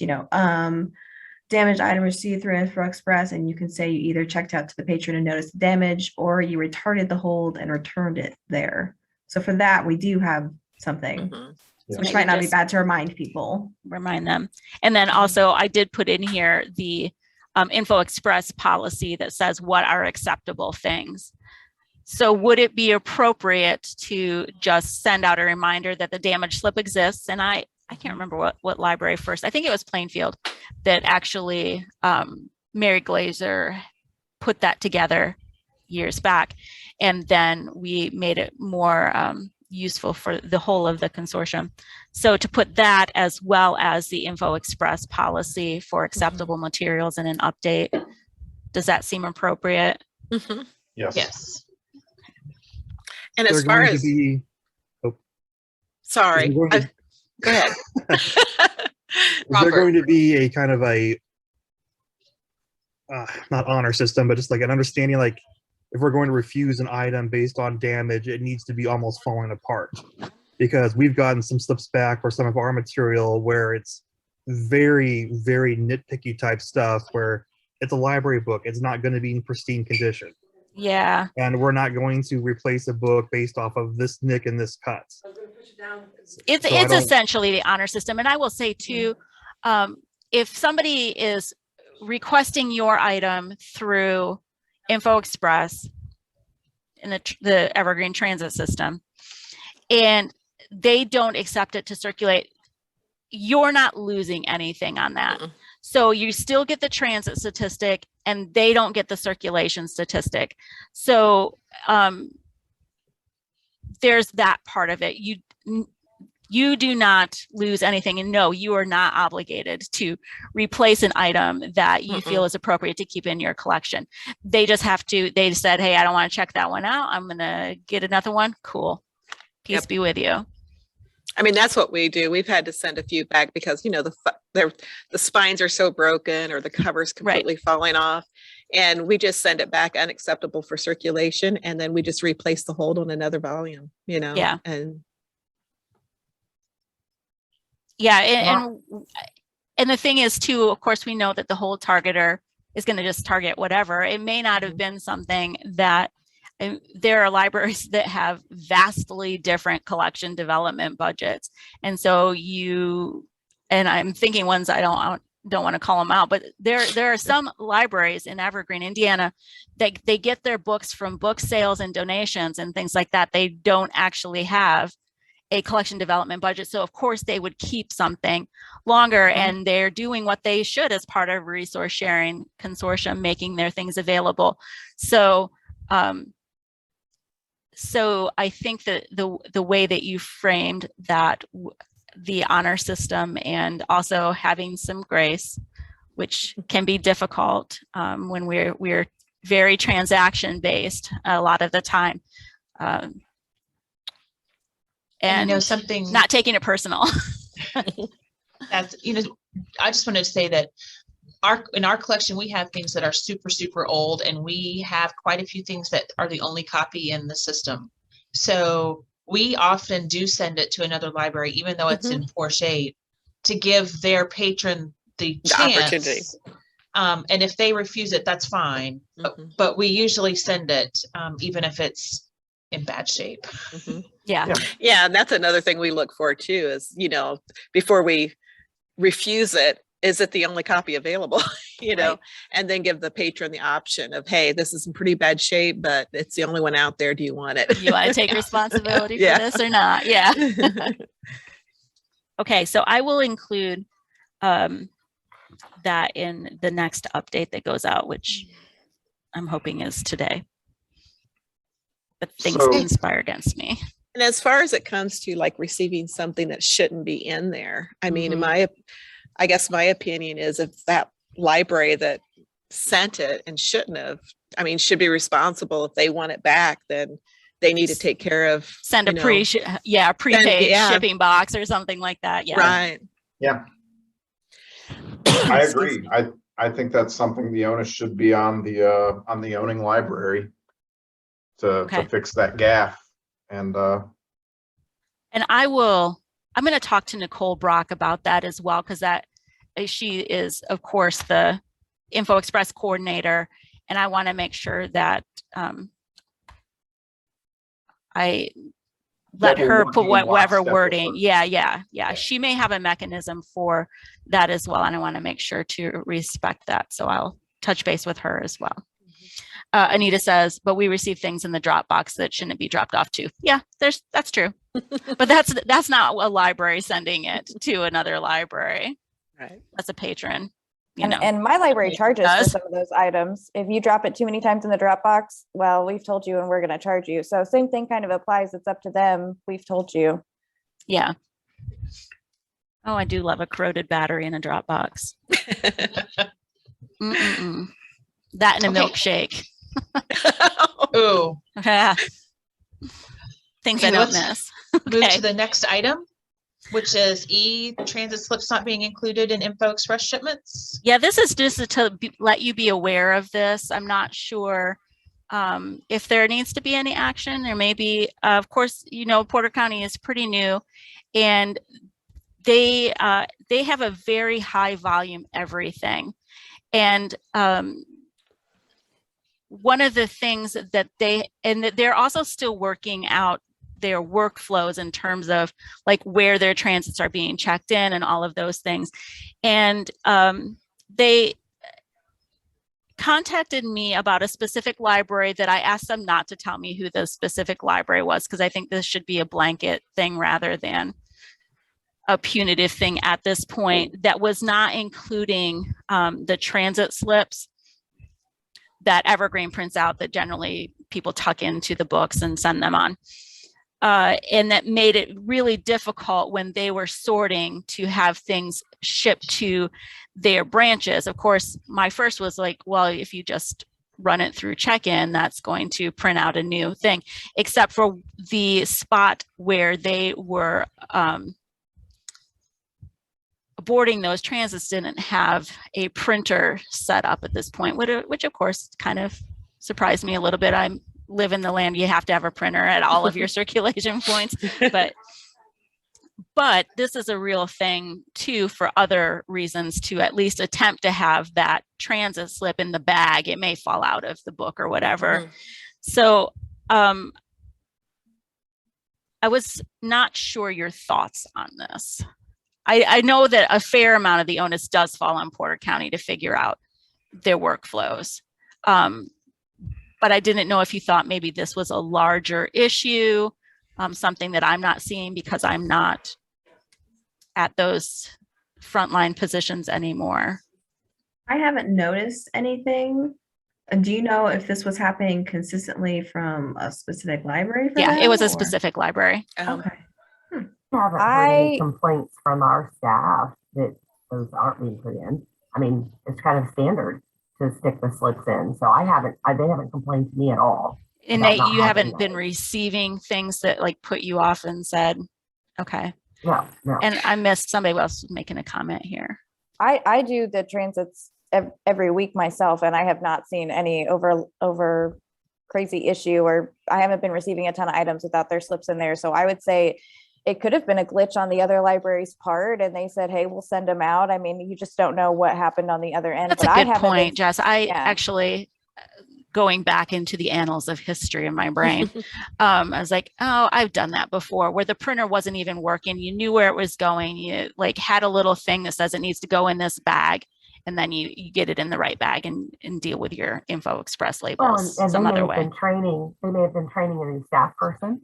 damaged item received through Info Express, and you can say you either checked out to the patron and noticed the damage, or you retarded the hold and returned it there. So for that, we do have something, Mhm. So which maybe might not be just bad to remind people. remind them. And then also I did put in here the Info Express policy that says what are acceptable things. So would it be appropriate to just send out a reminder that the damage slip exists? And I can't remember what library first, I think it was Plainfield that actually Mary Glazer put that together years back. And then we made it more useful for the whole of the consortium. So to put that as well as the Info Express policy for acceptable materials and an update, does that seem appropriate? Mhm. Yes. Yes. And as They're far going to as, be, sorry, Is it going to- go ahead. is there Robert. going to be a kind of a, not honor system, but just like an understanding, like if we're going to refuse an item based on damage, it needs to be almost falling apart. Because we've gotten some slips back for some of our material where it's very, very nitpicky type stuff where it's a library book. It's not going to be in pristine condition. Yeah. And we're not going to replace a book based off of this nick and this cut. It's So I it's don't- essentially the honor system. And I will say too, if somebody is requesting your item through Info Express in the Evergreen transit system, and they don't accept it to circulate, you're not losing anything on that. Mm-mm. So you still get the transit statistic and they don't get the circulation statistic. So there's that part of it. You do not lose anything, and no, you are not obligated to replace an item that you feel is appropriate to keep in your collection. They just have to, they said, hey, I don't want to check that one out. I'm going to get another one. Cool. Peace Yep. be with you. I mean, that's what we do. We've had to send a few back because, the spines are so broken or the cover's completely falling off. And we just send it back unacceptable for circulation. And then we just replace the hold on another volume, Yeah. And Yeah. And the thing is too, of course, we know that the hold targeter is going to just target whatever. It may not have been something that there are libraries that have vastly different collection development budgets. And so and I'm thinking ones I don't want to call them out, but there are some libraries in Evergreen, Indiana, that they get their books from book sales and donations and things like that. They don't actually have a collection development budget. So of course they would keep something longer, and they're doing what they should as part of a resource sharing consortium, making their things available. So so I think that the way that you framed that, the honor system, and also having some grace, which can be difficult when we're very transaction based a lot of the time, and something not taking it personal. that's, I just wanted to say that in our collection, we have things that are super, super old, and we have quite a few things that are the only copy in the system. So we often do send it to another library, even though it's in poor shape, to give their patron the opportunity. chance. And if they refuse it, that's fine. But we usually send it, even if it's in bad shape. Yeah. Yeah. And that's another thing we look for too, is, before we refuse it, is it the only copy available, Right. and then give the patron the option of, hey, this is in pretty bad shape, but it's the only one out there. Do you want it? You want to take responsibility Yeah. for this or not? Yeah. Okay. So I will include that in the next update that goes out, which I'm hoping is today. But things So- conspire against me. And as far as it comes to like receiving something that shouldn't be in there, I mean, I guess my opinion is, if that library that sent it and shouldn't have, should be responsible. If they want it back, then they need to take care of. Send a prepaid shipping box or something like that. Yeah. Right. Yeah. I agree. I think that's something the onus should be on the owning library to fix that gap. And I'm going to talk to Nicole Brock about that as well, because she is, of course, the Info Express coordinator, and I want to make sure that I let her put whatever wording. Yeah. She may have a mechanism for that as well, and I want to make sure to respect that. So I'll touch base with her as well. Anita says, but we receive things in the Dropbox that shouldn't be dropped off to. Yeah, that's true. But that's not a library sending it to another library. Right. That's a patron. And my library charges for does. some of those items. If you drop it too many times in the Dropbox, well, we've told you and we're going to charge you. So same thing kind of applies. It's up to them. We've told you. Yeah. Oh, I do love a corroded battery in a Dropbox. That and a milkshake. Ooh. Things Okay, I don't let's miss. Move to the next item, which is E, transit slips not being included in Info Express shipments. Yeah, this is just to let you be aware of this. I'm not sure if there needs to be any action. There may be, of course, Porter County is pretty new, and they have a very high volume everything. And one of the things that they're also still working out their workflows in terms of like where their transits are being checked in and all of those things. And they contacted me about a specific library that I asked them not to tell me who the specific library was, because I think this should be a blanket thing rather than a punitive thing at this point, that was not including the transit slips that Evergreen prints out that generally people tuck into the books and send them on. And that made it really difficult when they were sorting to have things shipped to their branches. Of course, my first was like, well, if you just run it through check-in, that's going to print out a new thing, except for the spot where they were boarding those transits didn't have a printer set up at this point, which of course kind of surprised me a little bit. I live in the land, you have to have a printer at all of your circulation points, but this is a real thing too for other reasons, to at least attempt to have that transit slip in the bag. It may fall out of the book or whatever. Mm-hmm. So I was not sure your thoughts on this. I know that a fair amount of the onus does fall on Porter County to figure out their workflows. But I didn't know if you thought maybe this was a larger issue, something that I'm not seeing because I'm not at those frontline positions anymore. I haven't noticed anything. Do you know if this was happening consistently from a specific library? Yeah, it was a specific library. Okay. I haven't heard any complaints from our staff that those aren't being put in. I mean, it's kind of standard to stick the slips in. So they haven't complained to me at all. And you haven't been receiving things that like put you off and said, okay. No. And I missed somebody else making a comment here. I do the transits every week myself, and I have not seen any over crazy issue, or I haven't been receiving a ton of items without their slips in there. So I would say it could have been a glitch on the other library's part, and they said, hey, we'll send them out. I mean, you just don't know what happened on the other end. That's a good point, Jess. Actually, going back into the annals of history in my brain, I was like, oh, I've done that before, where the printer wasn't even working. You knew where it was going. You like had a little thing that says it needs to go in this bag, and then you get it in the right bag and deal with your Info Express labels some other way. They may have been training a new staff person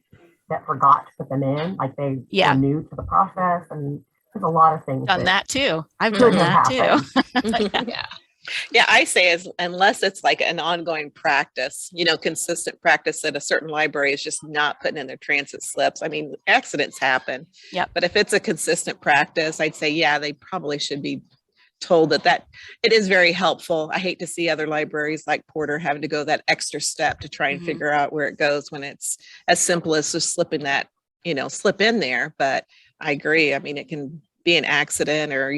that forgot to put them in, like they were new to the process. I mean, there's a lot of things. Done that too. I've done that too. Yeah, I say unless it's like an ongoing practice, consistent practice that a certain library is just not putting in their transit slips. I mean, accidents happen. Yeah. But if it's a consistent practice, I'd say, yeah, they probably should be told that it is very helpful. I hate to see other libraries like Porter having to go that extra step to try and figure out where it goes when it's as simple as just slipping that, slip in there. But I agree. I mean, it can be an accident or,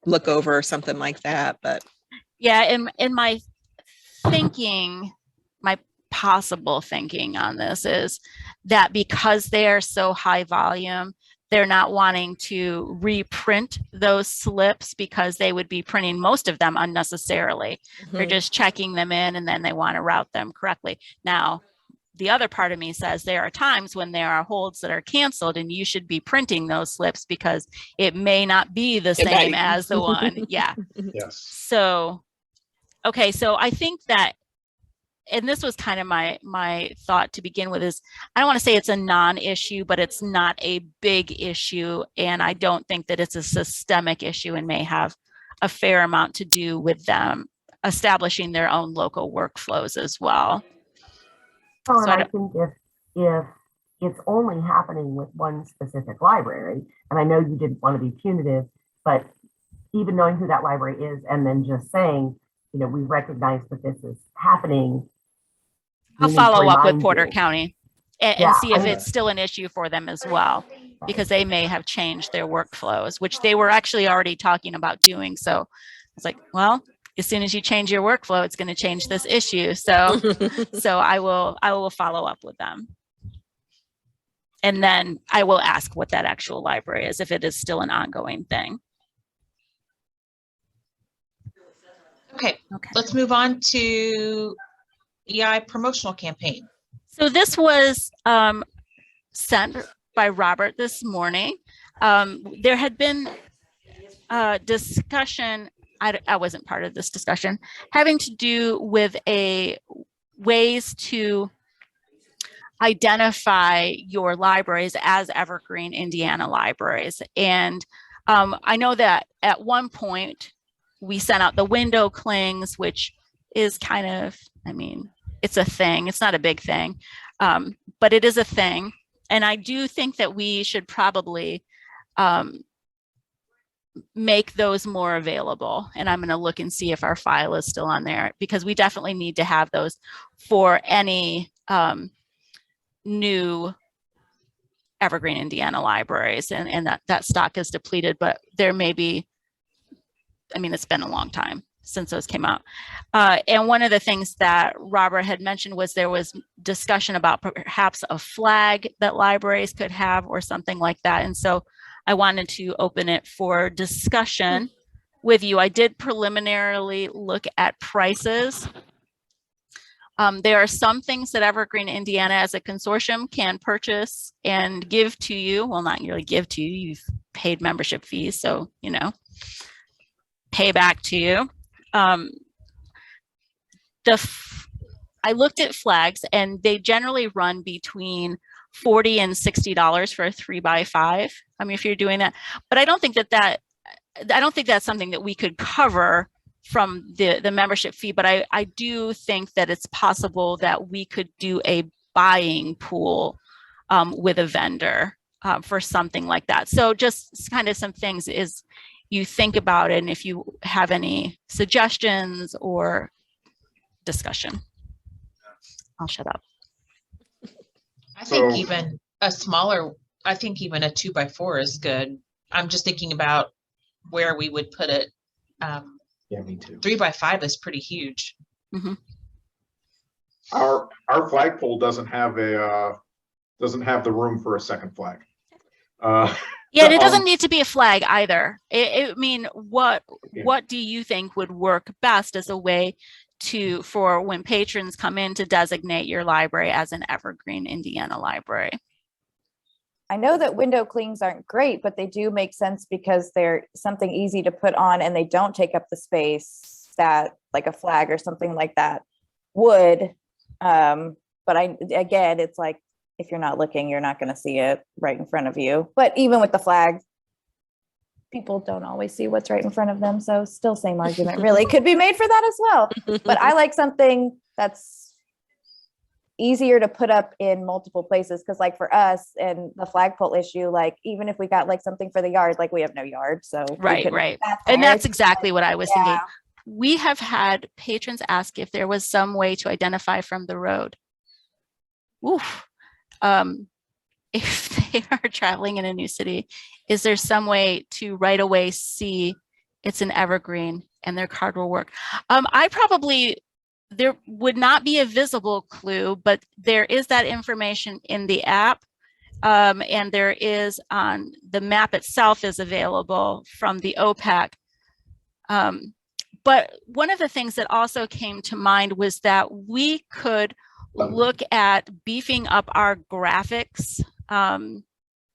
look over or something like that, but Yeah, in my thinking, my possible thinking on this is that because they are so high volume, they're not wanting to reprint those slips because they would be printing most of them unnecessarily. They're just checking them in and then they want to route them correctly. Now, the other part of me says there are times when there are holds that are canceled and you should be printing those slips because it may not be the same as the one. Yeah. Yes. So, okay. So I think that, and this was kind of my thought to begin with, is I don't want to say it's a non-issue, but it's not a big issue. And I don't think that it's a systemic issue and may have a fair amount to do with them establishing their own local workflows as well. Well, So and I think if it's only happening with one specific library, and I know you didn't want to be punitive, but even knowing who that library is and then just saying, you know, we recognize that this is happening. I'll we need to follow up with remind Porter you. County and Yeah, see if I mean- it's still an issue for them as well, because they may have changed their workflows, which they were actually already talking about doing. So it's like, well, as soon as you change your workflow, it's going to change this issue. So, so I will follow up with them. And then I will ask what that actual library is, if it is still an ongoing thing. Okay, Okay. let's move on to EI promotional campaign. So this was sent by Robert this morning. There had been a discussion, I wasn't part of this discussion, having to do with ways to identify your libraries as Evergreen Indiana libraries. And I know that at one point we sent out the window clings, which is kind of, I mean, it's a thing. It's not a big thing, but it is a thing. And I do think that we should probably make those more available. And I'm going to look and see if our file is still on there, because we definitely need to have those for any new Evergreen Indiana libraries. And that stock is depleted, but there may be, I mean, it's been a long time since those came out. And one of the things that Robert had mentioned was there was discussion about perhaps a flag that libraries could have or something like that. And so I wanted to open it for discussion with you. I did preliminarily look at prices. There are some things that Evergreen Indiana as a consortium can purchase and give to you. Well, not really give to you. You've paid membership fees, so, you know, pay back to you. I looked at flags and they generally run between $40 and $60 for a 3x5. I mean, if you're doing that, but I don't think I don't think that's something that we could cover from the membership fee, but I do think that it's possible that we could do a buying pool with a vendor for something like that. So just kind of some things is you think about it, and if you have any suggestions or discussion. I'll shut up. I think So- even a smaller, I think even a 2x4 is good. I'm just thinking about where we would put it. Yeah, me too. 3x5 is pretty huge. Mm-hmm. Our flagpole doesn't have the room for a second flag. Yeah, and it doesn't need to be a flag either. I mean, what Yeah. what do you think would work best as a way for when patrons come in to designate your library as an Evergreen Indiana library? I know that window clings aren't great, but they do make sense because they're something easy to put on and they don't take up the space that like a flag or something like that would. But again, it's like, if you're not looking, you're not going to see it right in front of you. But even with the flag, people don't always see what's right in front of them. So still same argument really could be made for that as well. But I like something that's easier to put up in multiple places. Cause like for us and the flagpole issue, like even if we got like something for the yard, like we have no yard. So we Right, couldn't right. put that And there. that's exactly what I was thinking. Yeah. We have had patrons ask if there was some way to identify from the road. Oof. If they are traveling in a new city, is there some way to right away see it's an Evergreen and their card will work. There would not be a visible clue, but there is that information in the app. And there is on the map itself is available from the OPAC. But one of the things that also came to mind was that we could look at beefing up our graphics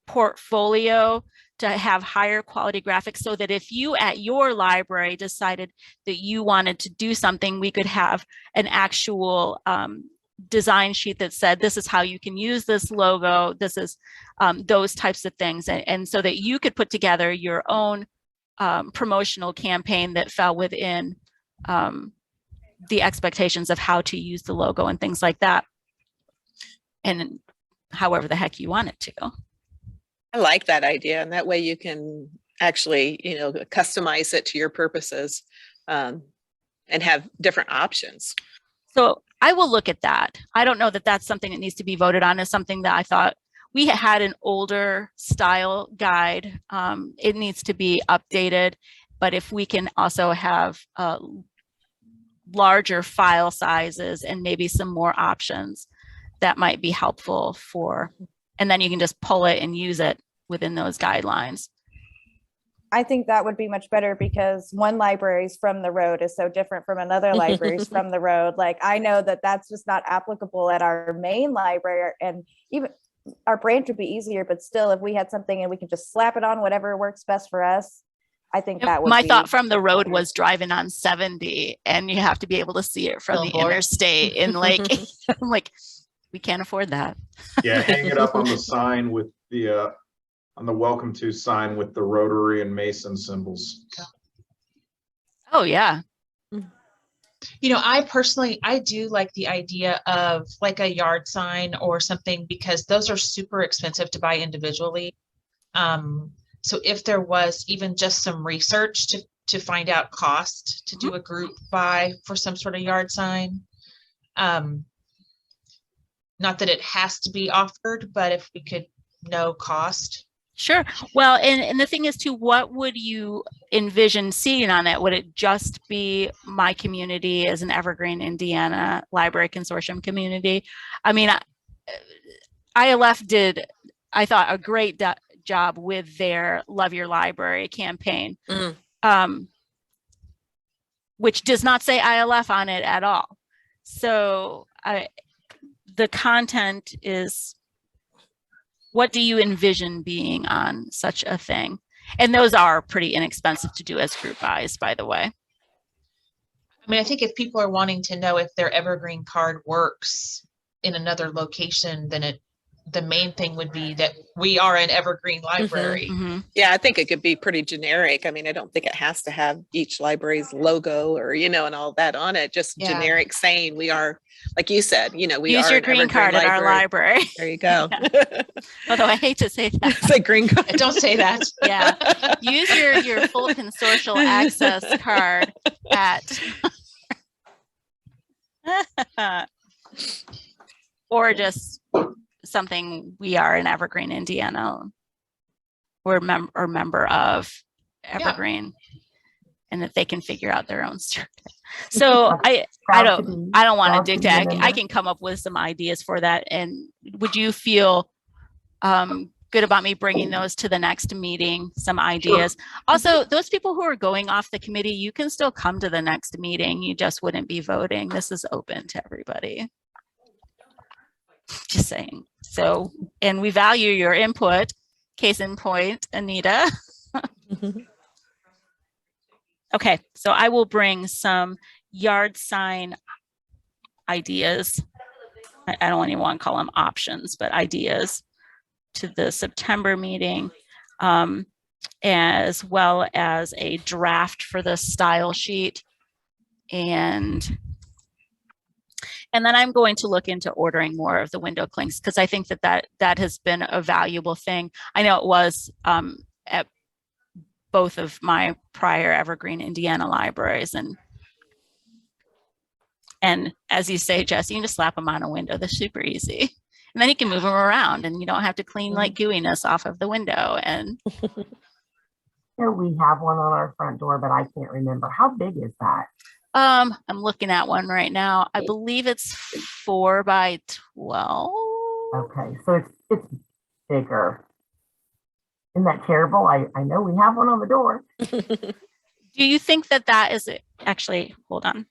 portfolio to have higher quality graphics, so that if you at your library decided that you wanted to do something, we could have an actual design sheet that said, this is how you can use this logo, this is those types of things. And so that you could put together your own promotional campaign that fell within the expectations of how to use the logo and things like that. And however the heck you want it to go. I like that idea. And that way you can actually, customize it to your purposes and have different options. So I will look at that. I don't know that that's something that needs to be voted on. As something that I thought we had an older style guide. It needs to be updated, but if we can also have larger file sizes and maybe some more options, that might be helpful for, and then you can just pull it and use it within those guidelines. I think that would be much better, because one library's from the road is so different from another library's from the road. Like, I know that that's just not applicable at our main library, and even our branch would be easier, but still, if we had something and we could just slap it on whatever works best for us, I think that would My be thought from the road was driving on 70 and you have to be able to see it from the Billboard. interstate in like, I'm like, we can't afford that. Yeah, hang it up on the sign with the on the welcome to sign with the Rotary and Mason symbols. Oh yeah. I personally, I do like the idea of like a yard sign or something, because those are super expensive to buy individually. So if there was even just some research to find out cost to do a group buy for some sort of yard sign. Not that it has to be offered, but if we could know cost. Sure. Well, and the thing is too, what would you envision seeing on it? Would it just be my community as an Evergreen, Indiana Library Consortium community? I mean, ILF did, I thought, a great job with their Love Your Library campaign, which does not say ILF on it at all. So the content is, what do you envision being on such a thing? And those are pretty inexpensive to do as group buys, by the way. I mean, I think if people are wanting to know if their Evergreen card works in another location, then the main thing would be that we are an Evergreen library. Yeah, I think it could be pretty generic. I mean, I don't think it has to have each library's logo or, and all that on it. Just generic saying we are, like you said, we use are your an green Evergreen card at our library. There you go. Although I hate to say that. Say green card. Don't say that. Yeah. Use your full consortial access card at or just something, we are an Evergreen, Indiana. We're member of Evergreen, and that they can figure out their own circuit. So I don't want to dictate. I can come up with some ideas for that. And would you feel good about me bringing those to the next meeting, some ideas? Sure. Also, those people who are going off the committee, you can still come to the next meeting. You just wouldn't be voting. This is open to everybody. Just saying. So, and we value your input. Case in point, Anita. Okay, so I will bring some yard sign ideas. I don't even want to call them options, but ideas to the September meeting, as well as a draft for the style sheet. And then I'm going to look into ordering more of the window clinks, because I think that has been a valuable thing. I know it was at both of my prior Evergreen, Indiana libraries. And as you say, Jess, you can just slap them on a window. They're super easy. And then you can move them around and you don't have to clean like gooiness off of the window. And know we have one on our front door, but I can't remember. How big is that? I'm looking at one right now. I believe it's 4 by 12. Okay, so it's bigger. Isn't that terrible? I know we have one on the door. Do you think that that is actually, hold on.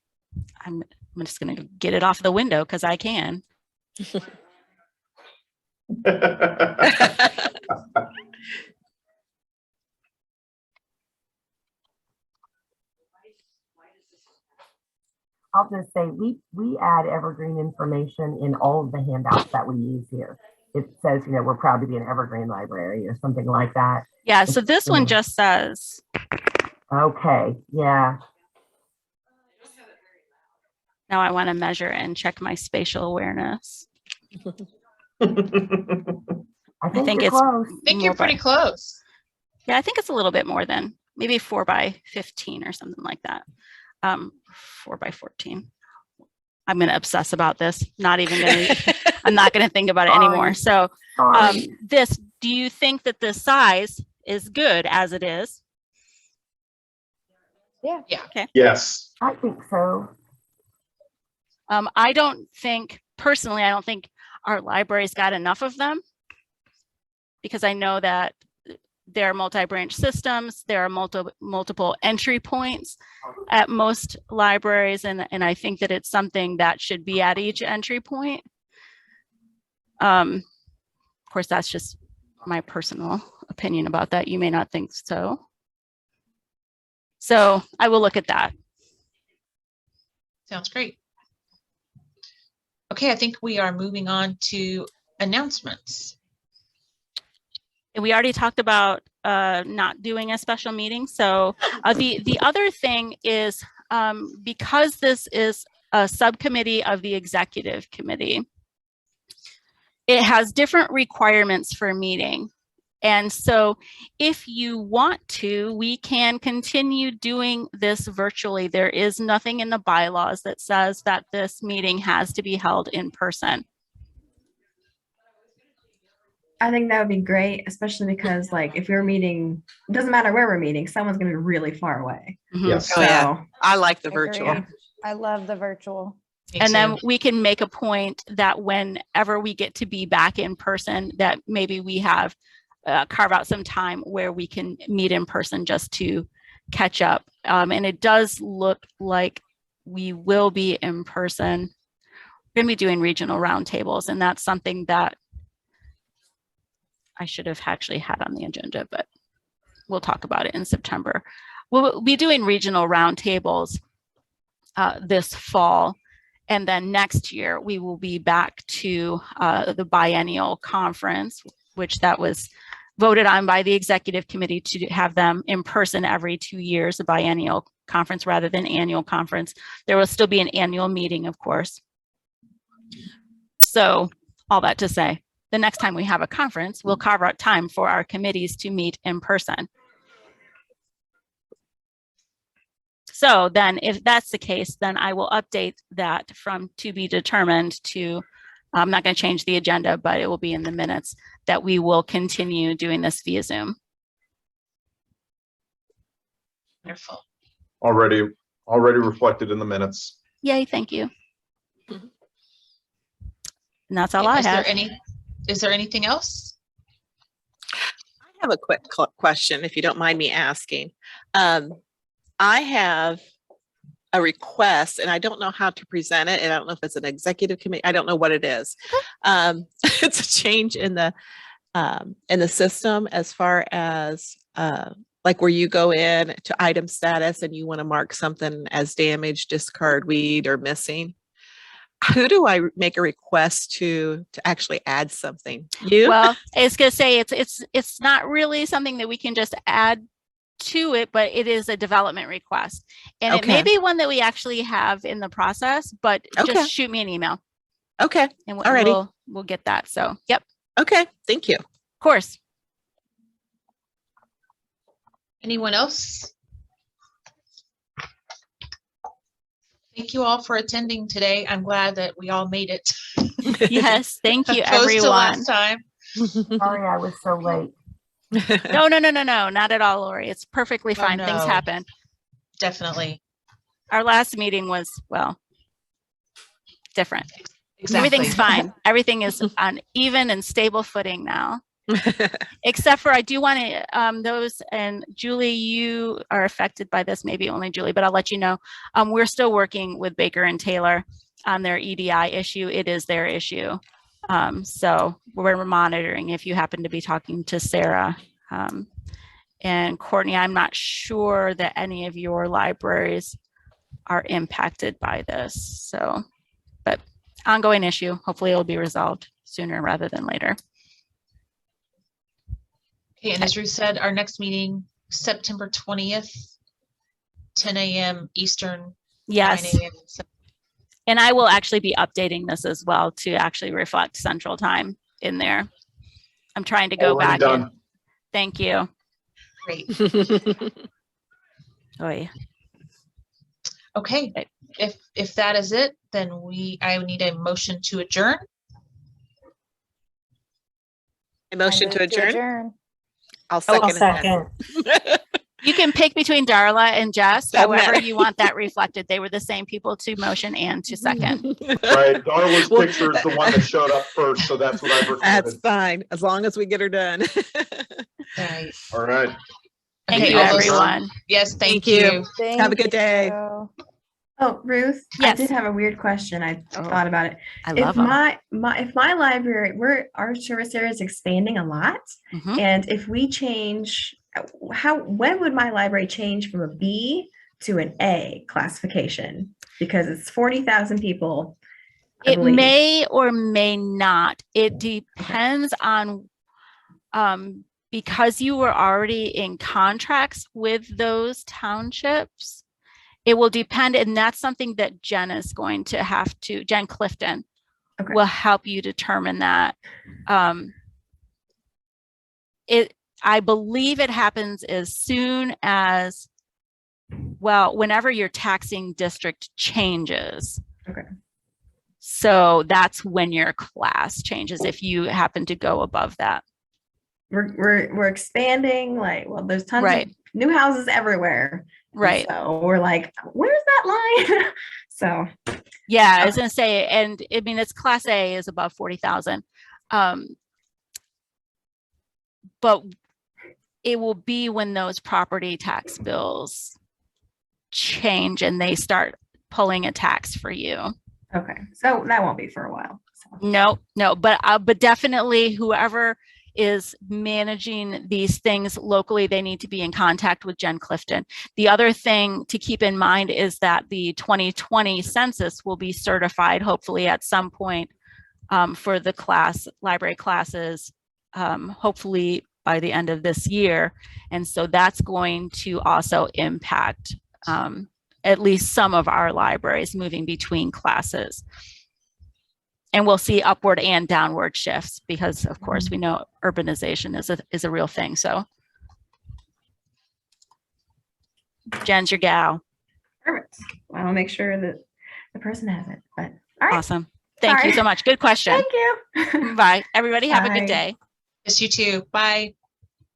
I'm just going to get it off the window because I can. I'll just say we add Evergreen information in all of the handouts that we use here. It says, we're proud to be an Evergreen library or something like that. Yeah, so this one just says, Okay, yeah. now I want to measure and check my spatial awareness. I think you're it's close. I think you're more by- pretty close. Yeah, I think it's a little bit more than maybe 4 by 15 or something like that. 4 by 14. I'm going to obsess about this. I'm not going to think about it anymore. So do you think that the size is good as it is? Yeah. Okay. Yes. I think so. I don't think our library's got enough of them, because I know that there are multi-branch systems, there are multiple entry points at most libraries, and I think that it's something that should be at each entry point. Of course, that's just my personal opinion about that. You may not think so. So I will look at that. Sounds great. Okay, I think we are moving on to announcements. And we already talked about not doing a special meeting. So the other thing is, because this is a subcommittee of the executive committee, it has different requirements for meeting. And so if you want to, we can continue doing this virtually. There is nothing in the bylaws that says that this meeting has to be held in person. I think that would be great, especially because if we're meeting, it doesn't matter where we're meeting, someone's gonna be really far away. Yes. Oh, yeah. So I like the Agreed. virtual. I love the virtual. Me And too. then we can make a point that whenever we get to be back in person, that maybe we have carve out some time where we can meet in person just to catch up. And it does look like we will be in person. We're going to be doing regional roundtables, and that's something that I should have actually had on the agenda, but we'll talk about it in September. We'll be doing regional roundtables this fall. And then next year, we will be back to the biennial conference, which that was voted on by the executive committee to have them in person every 2 years, a biennial conference rather than annual conference. There will still be an annual meeting, of course. So all that to say, the next time we have a conference, we'll carve out time for our committees to meet in person. So then if that's the case, then I will update that from to be determined to, I'm not going to change the agenda, but it will be in the minutes that we will continue doing this via Zoom. Wonderful. Already reflected in the minutes. Yay, thank you. And that's all Okay, I have. Is there anything else? I have a quick question, if you don't mind me asking. I have a request, and I don't know how to present it, and I don't know if it's an executive committee. I don't know what it is. It's a change in the system as far as like where you go in to item status and you want to mark something as damaged, discard, weed, or missing. Who do I make a request to actually add something? You? Well, I was going to say it's not really something that we can just add to it, but it is a development request, and it may be one that we actually have in the process, but just shoot me an email. Okay. And Alrighty. we'll get that. So, yep. Okay. Thank you. Of course. Anyone else? Thank you all for attending today. I'm glad that we all made it. Yes. Thank you, Opposed to everyone. last time. Sorry I was so late. No, not at all, Lori. It's perfectly Oh, fine. Things no. happen. Definitely. Our last meeting was, well, different. Exactly. Everything's fine. Everything is on even and stable footing now. Except for I do want to, those, and Julie, you are affected by this, maybe only Julie, but I'll let you know. We're still working with Baker and Taylor on their EDI issue. It is their issue. So we're monitoring if you happen to be talking to Sarah. And Courtney, I'm not sure that any of your libraries are impacted by this. So, but ongoing issue. Hopefully it'll be resolved sooner rather than later. Okay, and as Ruth said, our next meeting, September 20th, 10 a.m. Eastern. Yes. 9 a.m. And I will actually be updating this as well to actually reflect Central Time in there. I'm trying to go Already back done. in. Thank you. Great. Oh, yeah. Okay, if that is it, then I need a motion to adjourn. A motion I to move adjourn? I'll I'll second it. You can pick between Darla and Jess, Doesn't however matter. you want that reflected. They were the same people to motion and to second. Right, Darla's Well, picture is the one that showed up first, so that's what I've That's recorded. fine, as long as we get her done. Right. All right. Thank Okay, you, all those- everyone. Yes, thank Thank you. you. Have a good day. you. Oh, Ruth, Yes. I did have a weird question. I Oh, thought about it. I If love them. if my library, our service area is expanding a lot, Mhm. and if we change, when would my library change from a B to an A classification? Because it's 40,000 people. I It believe. may or may not. It depends on, because you were already in contracts with those townships, it will depend. And that's something that Jen is going to have to, Jen Clifton Okay. will help you determine that. I believe it happens as soon as, well, whenever your taxing district changes. Okay. So that's when your class changes if you happen to go above that. We're expanding, like, well, there's tons Right. of new houses everywhere. And Right. so we're like, where's that line? So Yeah, I was gonna say, and I mean, it's class A is above 40,000. But it will be when those property tax bills change and they start pulling a tax for you. okay, so that won't be for a while. So. No, but definitely whoever is managing these things locally, they need to be in contact with Jen Clifton. The other thing to keep in mind is that the 2020 census will be certified hopefully at some point for the library classes, hopefully by the end of this year. And so that's going to also impact at least some of our libraries moving between classes. And we'll see upward and downward shifts because, of course, we know urbanization is a real thing. So Jen's your gal. Perfect. I'll make sure that the person has it. But all right. Awesome. Thank you Sorry. so much. Good question. Thank you. Bye. Everybody have a good Bye. day. Yes, you too. Bye.